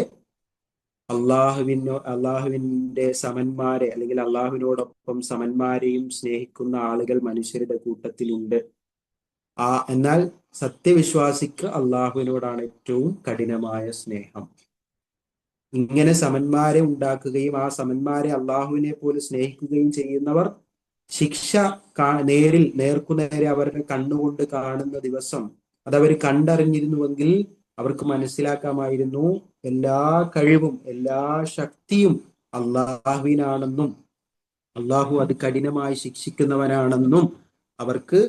അള്ളാഹുവിന്റെ സമന്മാരെ, അല്ലെങ്കിൽ അള്ളാഹുവിനോടൊപ്പം സമന്മാരെയും സ്നേഹിക്കുന്ന ആളുകൾ മനുഷ്യരുടെ കൂട്ടത്തിലുണ്ട്. എന്നാൽ സത്യവിശ്വാസിക്ക് അള്ളാഹുവിനോടാണ് ഏറ്റവും കഠിനമായ സ്നേഹം. ഇങ്ങനെ സമന്മാരെ ഉണ്ടാക്കുകയും ആ സമന്മാരെ അള്ളാഹുവിനെ പോലെ സ്നേഹിക്കുകയും ചെയ്യുന്നവർ ശിക്ഷ നേർക്കുനേരെ അവരുടെ കണ്ണുകൊണ്ട് കാണുന്ന ദിവസം അതവർ കണ്ടറിഞ്ഞിരുന്നുവെങ്കിൽ അവർക്ക് മനസ്സിലാക്കാമായിരുന്നു എല്ലാ കഴിവും എല്ലാ ശക്തിയും അള്ളാഹുവിനാണെന്നും അള്ളാഹു അത് കഠിനമായി ശിക്ഷിക്കുന്നവനാണെന്നും അവർക്ക്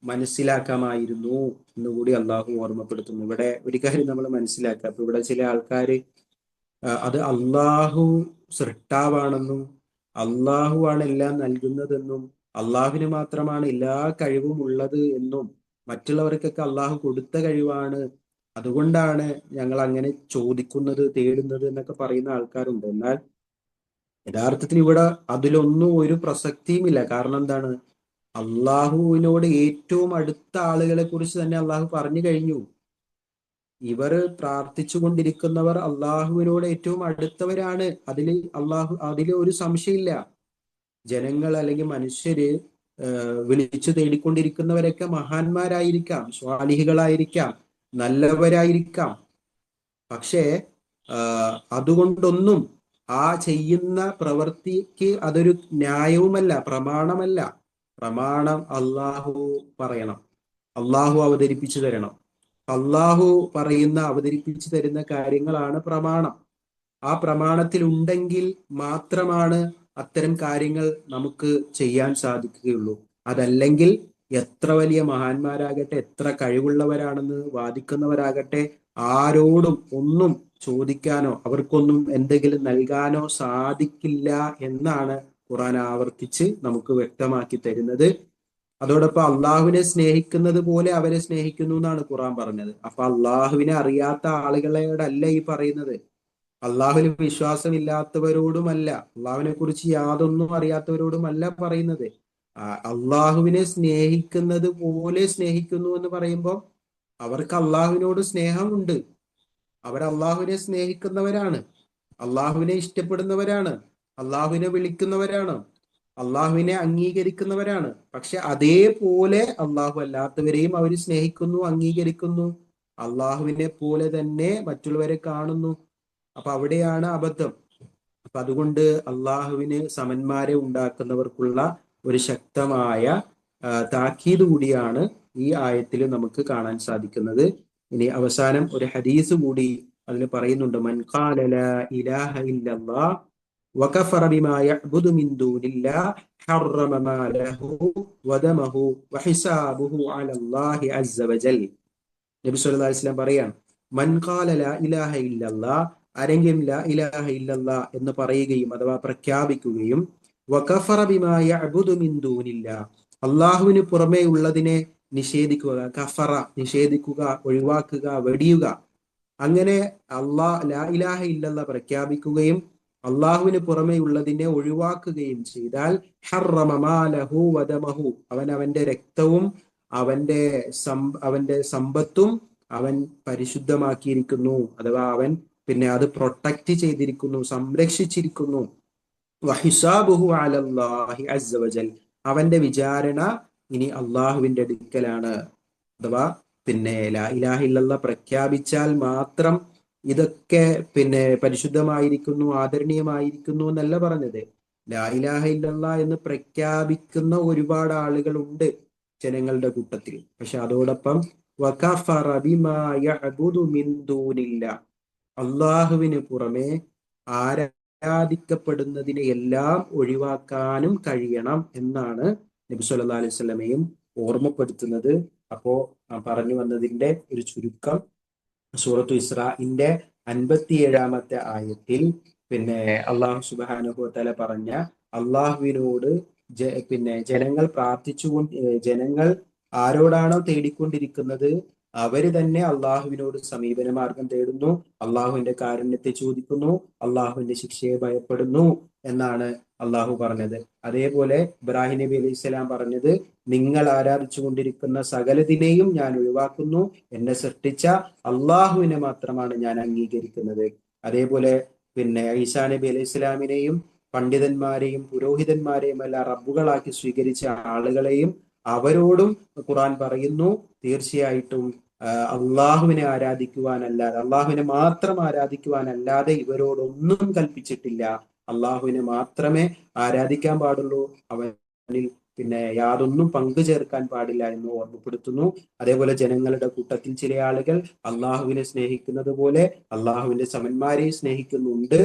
മനസ്സിലാക്കാമായിരുന്നു എന്നുകൂടി അള്ളാഹു ഓർമ്മപ്പെടുത്തുന്നു. ഇവിടെ ഒരു കാര്യം നമ്മൾ മനസ്സിലാക്കുക. അപ്പൊ ഇവിടെ ചില ആൾക്കാര് അത് അള്ളാഹു സൃഷ്ടാവാണെന്നും അള്ളാഹു ആണ് എല്ലാം നൽകുന്നതെന്നും അള്ളാഹുവിന് മാത്രമാണ് എല്ലാ കഴിവും ഉള്ളത് എന്നും മറ്റുള്ളവർക്കൊക്കെ അള്ളാഹു കൊടുത്ത കഴിവാണ്, അതുകൊണ്ടാണ് ഞങ്ങൾ അങ്ങനെ ചോദിക്കുന്നത് തേടുന്നത് എന്നൊക്കെ പറയുന്ന ആൾക്കാരുണ്ട്. എന്നാൽ യഥാർത്ഥത്തിൽ ഇവിടെ അതിലൊന്നും ഒരു പ്രസക്തിയുമില്ല. കാരണം എന്താണ്? അള്ളാഹുവിനോട് ഏറ്റവും അടുത്ത ആളുകളെ കുറിച്ച് തന്നെ അള്ളാഹു പറഞ്ഞു കഴിഞ്ഞു. ഇവർ പ്രാർത്ഥിച്ചു കൊണ്ടിരിക്കുന്നവർ അള്ളാഹുവിനോട് ഏറ്റവും അടുത്തവരാണ്. അതില് ഒരു സംശയമില്ല. ജനങ്ങൾ അല്ലെങ്കിൽ മനുഷ്യര് വിളിച്ചു തേടിക്കൊണ്ടിരിക്കുന്നവരൊക്കെ മഹാന്മാരായിരിക്കാം, സ്വാലിഹികളായിരിക്കാം, നല്ലവരായിരിക്കാം. പക്ഷേ അതുകൊണ്ടൊന്നും ആ ചെയ്യുന്ന പ്രവൃത്തിക്ക് അതൊരു ന്യായവുമല്ല, പ്രമാണമല്ല. പ്രമാണം അള്ളാഹു പറയണം, അള്ളാഹു അവതരിപ്പിച്ചു തരണം. അള്ളാഹു അവതരിപ്പിച്ചു തരുന്ന കാര്യങ്ങളാണ് പ്രമാണം. ആ പ്രമാണത്തിൽ ഉണ്ടെങ്കിൽ മാത്രമാണ് അത്തരം കാര്യങ്ങൾ നമുക്ക് ചെയ്യാൻ സാധിക്കുകയുള്ളൂ. അതല്ലെങ്കിൽ എത്ര വലിയ മഹാന്മാരാകട്ടെ, എത്ര കഴിവുള്ളവരാണെന്ന് വാദിക്കുന്നവരാകട്ടെ, ആരോടും ഒന്നും ചോദിക്കാനോ അവർക്കൊന്നും എന്തെങ്കിലും നൽകാനോ സാധിക്കില്ല എന്നാണ് ഖുർആൻ ആവർത്തിച്ച് നമുക്ക് വ്യക്തമാക്കി തരുന്നത്. അതോടൊപ്പം അള്ളാഹുവിനെ സ്നേഹിക്കുന്നത് പോലെ അവരെ സ്നേഹിക്കുന്നു എന്നാണ് ഖുർആൻ പറഞ്ഞത്. അപ്പൊ അള്ളാഹുവിനെ അറിയാത്ത ആളുകളോടല്ല ഈ പറയുന്നത്, അള്ളാഹുവിൽ വിശ്വാസമില്ലാത്തവരോടുമല്ല, അള്ളാഹുവിനെ കുറിച്ച് യാതൊന്നും അറിയാത്തവരോടുമല്ല പറയുന്നത്. അള്ളാഹുവിനെ സ്നേഹിക്കുന്നത് പോലെ സ്നേഹിക്കുന്നു എന്ന് പറയുമ്പോൾ അവർക്ക് അള്ളാഹുവിനോട് സ്നേഹമുണ്ട്. അവർ അള്ളാഹുവിനെ സ്നേഹിക്കുന്നവരാണ്, അള്ളാഹുവിനെ ഇഷ്ടപ്പെടുന്നവരാണ്, അള്ളാഹുവിനെ വിളിക്കുന്നവരാണ്, അള്ളാഹുവിനെ അംഗീകരിക്കുന്നവരാണ്. പക്ഷെ അതേപോലെ അള്ളാഹു അല്ലാത്തവരെയും അവർ സ്നേഹിക്കുന്നു, അംഗീകരിക്കുന്നു, അള്ളാഹുവിനെ പോലെ തന്നെ മറ്റുള്ളവരെ കാണുന്നു. അപ്പൊ അവിടെയാണ് അബദ്ധം. അപ്പൊ അതുകൊണ്ട് അള്ളാഹുവിന് സമന്മാരെ ഉണ്ടാക്കുന്നവർക്കുള്ള ഒരു ശക്തമായ താക്കീത് കൂടിയാണ് ഈ ആയത്തിൽ നമുക്ക് കാണാൻ സാധിക്കുന്നത്. ഇനി അവസാനം ഒരു ഹദീസ് കൂടി അതിൽ പറയുന്നുണ്ട്. മൻ ഖാല ലാ ഇലാഹ ഇല്ലല്ലാഹ് വകഫറ ബിമാ യഅ്ബുദു മിൻ ദൂനില്ലാഹ് ഹറമ മാലഹു വദമഹു വഹിസാബുഹു അലല്ലാഹി അസ്സ വജൽ. നബി സല്ലല്ലാഹു അലൈഹി വസല്ലം പറയാണ്, മൻ ഖാല ലാ ഇലാഹ ഇല്ലല്ലാഹ്, ആരെങ്കിലും ലാ ഇലാഹ ഇല്ലല്ലാഹ് എന്ന് പറയുകയും അഥവാ പ്രഖ്യാപിക്കുകയും വകഫറ ബിമാ യഅ്ബുദു മിൻ ദൂനില്ലാഹ്, അള്ളാഹുവിന് പുറമേ ഉള്ളതിനെ നിഷേധിക്കുക, കഫറ നിഷേധിക്കുക, ഒഴിവാക്കുക, വെടിയുക, അങ്ങനെ ലാ ഇലാഹ ഇല്ലല്ലാഹ് പ്രഖ്യാപിക്കുകയും അള്ളാഹുവിന് പുറമേ ഉള്ളതിനെ ഒഴിവാക്കുകയും ചെയ്താൽ ഹറമ മാലഹു വദമഹു, അവൻ അവന്റെ രക്തവും അവന്റെ സമ്പത്തും അവൻ പരിശുദ്ധമാക്കിയിരിക്കുന്നു, അഥവാ അവൻ പിന്നെ അത് പ്രൊട്ടക്ട് ചെയ്തിരിക്കുന്നു, സംരക്ഷിച്ചിരിക്കുന്നു. വഹിസാബുഹു അലല്ലാഹി അസ്സ വജൽ, അവന്റെ വിചാരണ ഇനി അള്ളാഹുവിന്റെ അടുക്കലാണ്. അഥവാ പിന്നെ ലാ ഇലാഹ ഇല്ലല്ലാഹ് പ്രഖ്യാപിച്ചാൽ മാത്രം ഇതൊക്കെ പിന്നെ പരിശുദ്ധമായിരിക്കുന്നു, ആദരണീയമായിരിക്കുന്നു എന്നല്ല പറഞ്ഞത്. ലാ ഇലാഹ ഇല്ലല്ലാഹ് എന്ന് പ്രഖ്യാപിക്കുന്ന ഒരുപാട് ആളുകളുണ്ട് ജനങ്ങളുടെ കൂട്ടത്തിൽ. പക്ഷെ അതോടൊപ്പം വകഫറ ബിമാ യഅ്ബുദു മിൻ ദൂനില്ലാഹ്, അള്ളാഹുവിന് പുറമെ ആരാധിക്കപ്പെടുന്നതിനെ എല്ലാം ഒഴിവാക്കാനും കഴിയണം എന്നാണ് നബി സല്ലല്ലാഹു അലൈഹി വസല്ലമയും ഓർമ്മപ്പെടുത്തുന്നത്. അപ്പോ പറഞ്ഞു വന്നതിന്റെ ഒരു ചുരുക്കം, സൂറത്തു ഇസ്രാഇന്റെ 57-ാമത്തെ ആയത്തിൽ പിന്നെ അള്ളാഹു സുബ്ഹാനഹു വ തആല പറഞ്ഞ അള്ളാഹുവിനോട് പിന്നെ ജനങ്ങൾ ആരോടാണോ തേടിക്കൊണ്ടിരിക്കുന്നത് അവര് തന്നെ അള്ളാഹുവിനോട് സമീപന മാർഗം തേടുന്നു, അള്ളാഹുവിന്റെ കാരുണ്യത്തെ ചോദിക്കുന്നു, അള്ളാഹുവിന്റെ ശിക്ഷയെ ഭയപ്പെടുന്നു എന്നാണ് അള്ളാഹു പറഞ്ഞത്. അതേപോലെ ഇബ്രാഹിം നബി അലൈഹി സ്വലാം പറഞ്ഞത്, നിങ്ങൾ ആരാധിച്ചു കൊണ്ടിരിക്കുന്ന സകലതിനെയും ഞാൻ ഒഴിവാക്കുന്നു, എന്നെ സൃഷ്ടിച്ച അള്ളാഹുവിനെ മാത്രമാണ് ഞാൻ അംഗീകരിക്കുന്നത്. അതേപോലെ പിന്നെ ഈസാ നബി അലൈഹി സ്വലാമിനെയും പണ്ഡിതന്മാരെയും പുരോഹിതന്മാരെയും എല്ലാം റബ്ബുകളാക്കി സ്വീകരിച്ച ആളുകളെയും അവരോടും ഖുർആൻ പറയുന്നു, തീർച്ചയായിട്ടും അള്ളാഹുവിനെ ആരാധിക്കുവാനല്ലാതെ, അള്ളാഹുവിനെ മാത്രം ആരാധിക്കുവാനല്ലാതെ ഇവരോടൊന്നും കൽപ്പിച്ചിട്ടില്ല. അള്ളാഹുവിനെ മാത്രമേ ആരാധിക്കാൻ പാടുള്ളൂ, അവനിൽ പിന്നെ യാതൊന്നും പങ്കു ചേർക്കാൻ പാടില്ല എന്ന് ഓർമ്മപ്പെടുത്തുന്നു. അതേപോലെ ജനങ്ങളുടെ കൂട്ടത്തിൽ ചില ആളുകൾ അള്ളാഹുവിനെ സ്നേഹിക്കുന്നത് പോലെ അള്ളാഹുവിന്റെ സമന്മാരെ സ്നേഹിക്കുന്നുണ്ട്.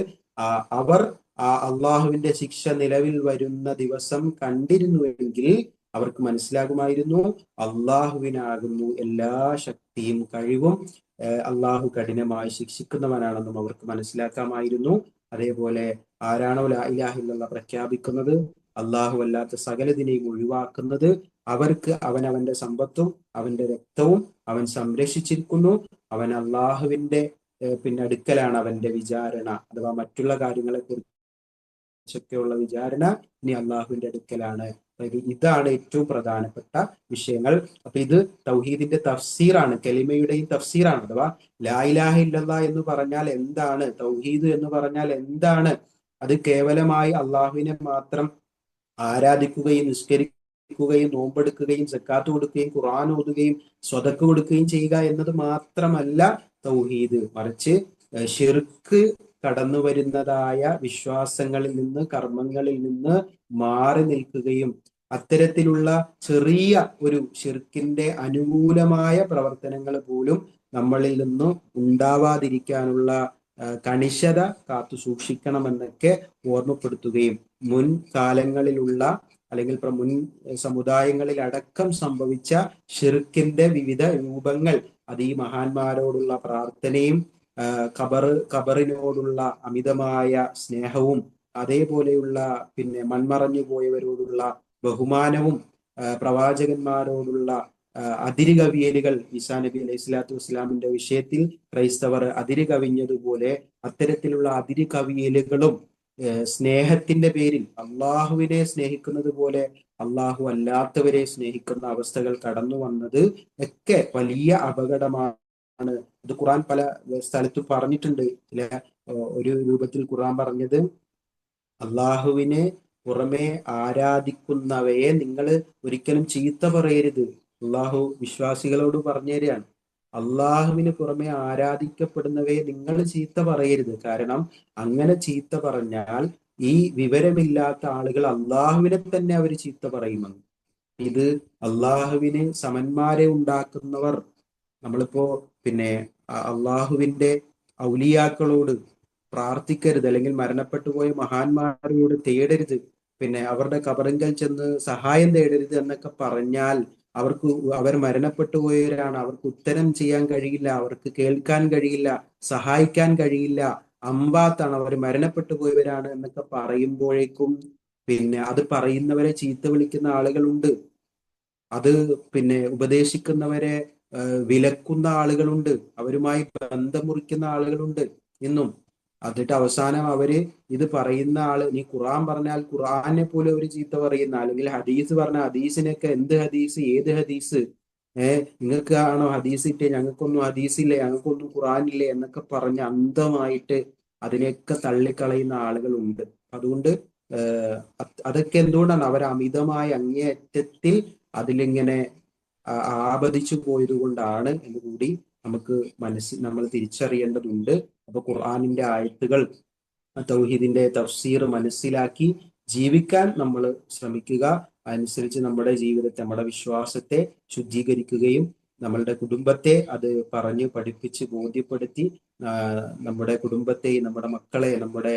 അവർ ആ അള്ളാഹുവിന്റെ ശിക്ഷ നിലവിൽ വരുന്ന ദിവസം കണ്ടിരുന്നുവെങ്കിൽ അവർക്ക് മനസ്സിലാകുമായിരുന്നു അള്ളാഹുവിനാകുന്നു എല്ലാ ശക്തിയും കഴിവും, അള്ളാഹു കഠിനമായി ശിക്ഷിക്കുന്നവനാണെന്നും അവർക്ക് മനസ്സിലാക്കാമായിരുന്നു. അതേപോലെ ആരാണോ ലാ ഇലാഹ ഇല്ലല്ലാഹ് പ്രഖ്യാപിക്കുന്നത്, അള്ളാഹു അല്ലാത്ത സകലതിനെയും ഒഴിവാക്കുന്നത്, അവർക്ക് അവന്റെ സമ്പത്തും അവന്റെ രക്തവും അവൻ സംരക്ഷിച്ചിരിക്കുന്നു. അവൻ അള്ളാഹുവിന്റെ പിന്നെ അടുക്കലാണ് അവന്റെ വിചാരണ, അഥവാ മറ്റുള്ള കാര്യങ്ങളെ കുറിച്ചൊക്കെയുള്ള വിചാരണ ഇനി അള്ളാഹുവിന്റെ അടുക്കലാണ്. ഇതാണ് ഏറ്റവും പ്രധാനപ്പെട്ട വിഷയങ്ങൾ. അപ്പൊ ഇത് തൗഹീദിന്റെ തഫ്സീറാണ്, കലിമയുടെയും തഫ്സീറാണ്. അഥവാ ലാ ഇലാഹ ഇല്ലല്ലാഹ് എന്ന് പറഞ്ഞാൽ എന്താണ്, തൗഹീദ് എന്ന് പറഞ്ഞാൽ എന്താണ്, അത് കേവലമായി അള്ളാഹുവിനെ മാത്രം ആരാധിക്കുകയും നിസ്കരിക്കുകയും നോമ്പെടുക്കുകയും സക്കാത്ത് കൊടുക്കുകയും ഖുർആൻ ഓതുകയും സ്വതക്ക് കൊടുക്കുകയും ചെയ്യുക എന്നത് മാത്രമല്ല തൗഹീദ്. മറിച്ച് ശിർക്ക് കടന്നു വരുന്നതായ വിശ്വാസങ്ങളിൽ നിന്ന്, കർമ്മങ്ങളിൽ നിന്ന് മാറി നിൽക്കുകയും അത്തരത്തിലുള്ള ചെറിയ ഒരു ശിർക്കിന്റെ അനുകൂലമായ പ്രവർത്തനങ്ങൾ പോലും നമ്മളിൽ നിന്നും ഉണ്ടാവാതിരിക്കാനുള്ള കണിശത കാത്തു സൂക്ഷിക്കണമെന്നൊക്കെ ഓർമ്മപ്പെടുത്തുകയും മുൻകാലങ്ങളിലുള്ള അല്ലെങ്കിൽ മുൻ സമുദായങ്ങളിൽ അടക്കം സംഭവിച്ച ഷിർക്കിന്റെ വിവിധ രൂപങ്ങൾ, അത് ഈ മഹാന്മാരോടുള്ള പ്രാർത്ഥനയും ഖബറിനോടുള്ള അമിതമായ സ്നേഹവും അതേപോലെയുള്ള പിന്നെ മൺമറഞ്ഞു പോയവരോടുള്ള ബഹുമാനവും പ്രവാചകന്മാരോടുള്ള അതിര് കവിയലുകൾ, ഈസാ നബി അലൈഹി സ്വലാത്തു വസ്സലാമിന്റെ വിഷയത്തിൽ ക്രൈസ്തവർ അതിര് കവിഞ്ഞതുപോലെ അത്തരത്തിലുള്ള അതിര് കവിയലുകളും സ്നേഹത്തിന്റെ പേരിൽ അള്ളാഹുവിനെ സ്നേഹിക്കുന്നത് പോലെ അള്ളാഹു അല്ലാത്തവരെ സ്നേഹിക്കുന്ന അവസ്ഥകൾ കടന്നു വന്നത് ഒക്കെ വലിയ അപകടമാണ് ഇത് ഖുർആൻ പല സ്ഥലത്തും പറഞ്ഞിട്ടുണ്ട്. ചില ഒരു രൂപത്തിൽ ഖുർആൻ പറഞ്ഞത്, അള്ളാഹുവിനെ പുറമെ ആരാധിക്കുന്നവയെ നിങ്ങൾ ഒരിക്കലും ചീത്ത പറയരുത്. അള്ളാഹു വിശ്വാസികളോട് പറഞ്ഞു തരികയാണ്, അള്ളാഹുവിന് പുറമെ ആരാധിക്കപ്പെടുന്നവയെ നിങ്ങൾ ചീത്ത പറയരുത്. കാരണം അങ്ങനെ ചീത്ത പറഞ്ഞാൽ ഈ വിവരമില്ലാത്ത ആളുകൾ അള്ളാഹുവിനെ തന്നെ അവർ ചീത്ത പറയുമെന്ന്. ഇത് അള്ളാഹുവിന് സമന്മാരെ ഉണ്ടാക്കുന്നവർ, നമ്മളിപ്പോ പിന്നെ അള്ളാഹുവിന്റെ ഔലിയാക്കളോട് പ്രാർത്ഥിക്കരുത്, അല്ലെങ്കിൽ മരണപ്പെട്ടു പോയ മഹാന്മാരോട് തേടരുത്, പിന്നെ അവരുടെ കബറിങ്കൽ ചെന്ന് സഹായം തേടരുത് എന്നൊക്കെ പറഞ്ഞാൽ അവർ മരണപ്പെട്ടു പോയവരാണ്, അവർക്ക് ഉത്തരം ചെയ്യാൻ കഴിയില്ല, അവർക്ക് കേൾക്കാൻ കഴിയില്ല, സഹായിക്കാൻ കഴിയില്ല, അമ്പാത്താണ്, അവർ മരണപ്പെട്ടു പോയവരാണ് എന്നൊക്കെ പറയുമ്പോഴേക്കും പിന്നെ അത് പറയുന്നവരെ ചീത്ത വിളിക്കുന്ന ആളുകളുണ്ട്. അത് പിന്നെ ഉപദേശിക്കുന്നവരെ വിലക്കുന്ന ആളുകളുണ്ട്, അവരുമായി ബന്ധം മുറിക്കുന്ന ആളുകളുണ്ട് ഇന്നും. എന്നിട്ട് അവസാനം അവര് ഇത് പറയുന്ന ആള്, നീ ഖുർആൻ പറഞ്ഞാൽ ഖുർആനെ പോലും അവർ ചീത്ത പറയുന്ന, അല്ലെങ്കിൽ ഹദീസ് പറഞ്ഞ ഹദീസിനൊക്കെ എന്ത് ഹദീസ്, ഏത് ഹദീസ്, നിങ്ങൾക്ക് ആണോ ഹദീസ് ഇട്ടേ, ഞങ്ങൾക്കൊന്നും ഹദീസില്ലേ, ഞങ്ങൾക്കൊന്നും ഖുർആൻ ഇല്ലേ എന്നൊക്കെ പറഞ്ഞ് അന്ധമായിട്ട് അതിനെയൊക്കെ തള്ളിക്കളയുന്ന ആളുകളുണ്ട്. അതുകൊണ്ട് അതൊക്കെ എന്തുകൊണ്ടാണ്? അവർ അമിതമായ അങ്ങേയറ്റത്തിൽ അതിലിങ്ങനെ ആപതിച്ചു പോയത് കൊണ്ടാണ് എന്ന് കൂടി നമ്മൾ തിരിച്ചറിയേണ്ടതുണ്ട്. അപ്പൊ ഖുർആനിന്റെ ആയത്തുകൾ, തൗഹീദിന്റെ തഫ്സീർ മനസ്സിലാക്കി ജീവിക്കാൻ നമ്മൾ ശ്രമിക്കുക. അനുസരിച്ച് നമ്മുടെ ജീവിതത്തെ, നമ്മുടെ വിശ്വാസത്തെ ശുദ്ധീകരിക്കുകയും നമ്മളുടെ കുടുംബത്തെ അത് പറഞ്ഞു പഠിപ്പിച്ച് ബോധ്യപ്പെടുത്തി നമ്മുടെ കുടുംബത്തെയും നമ്മുടെ മക്കളെ, നമ്മുടെ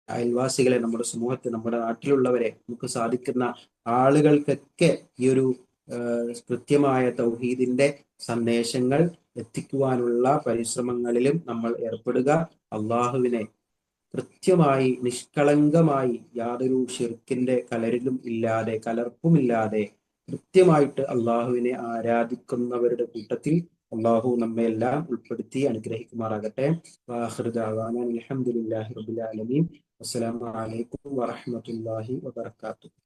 അയൽവാസികളെ, നമ്മുടെ സമൂഹത്തെ, നമ്മുടെ നാട്ടിലുള്ളവരെ, നമുക്ക് സാധിക്കുന്ന ആളുകൾക്കൊക്കെ ഈ ഒരു കൃത്യമായ തൗഹീദിന്റെ സന്ദേശങ്ങൾ എത്തിക്കുവാനുള്ള പരിശ്രമങ്ങളിലും നമ്മൾ ഏർപ്പെടുക. അള്ളാഹുവിനെ കൃത്യമായി നിഷ്കളങ്കമായി യാതൊരു ഷിർക്കിന്റെ കലർപ്പുമില്ലാതെ കൃത്യമായിട്ട് അള്ളാഹുവിനെ ആരാധിക്കുന്നവരുടെ കൂട്ടത്തിൽ അള്ളാഹു നമ്മെ എല്ലാം ഉൾപ്പെടുത്തി അനുഗ്രഹിക്കുമാറാകട്ടെ. വാഖിറു ദഅ്വാനാ അൽഹംദുലില്ലാഹി റബ്ബിൽ ആലമീൻ. അസ്സലാമു അലൈക്കും വറഹ്മത്തുള്ളാഹി വബറകാതുഹു.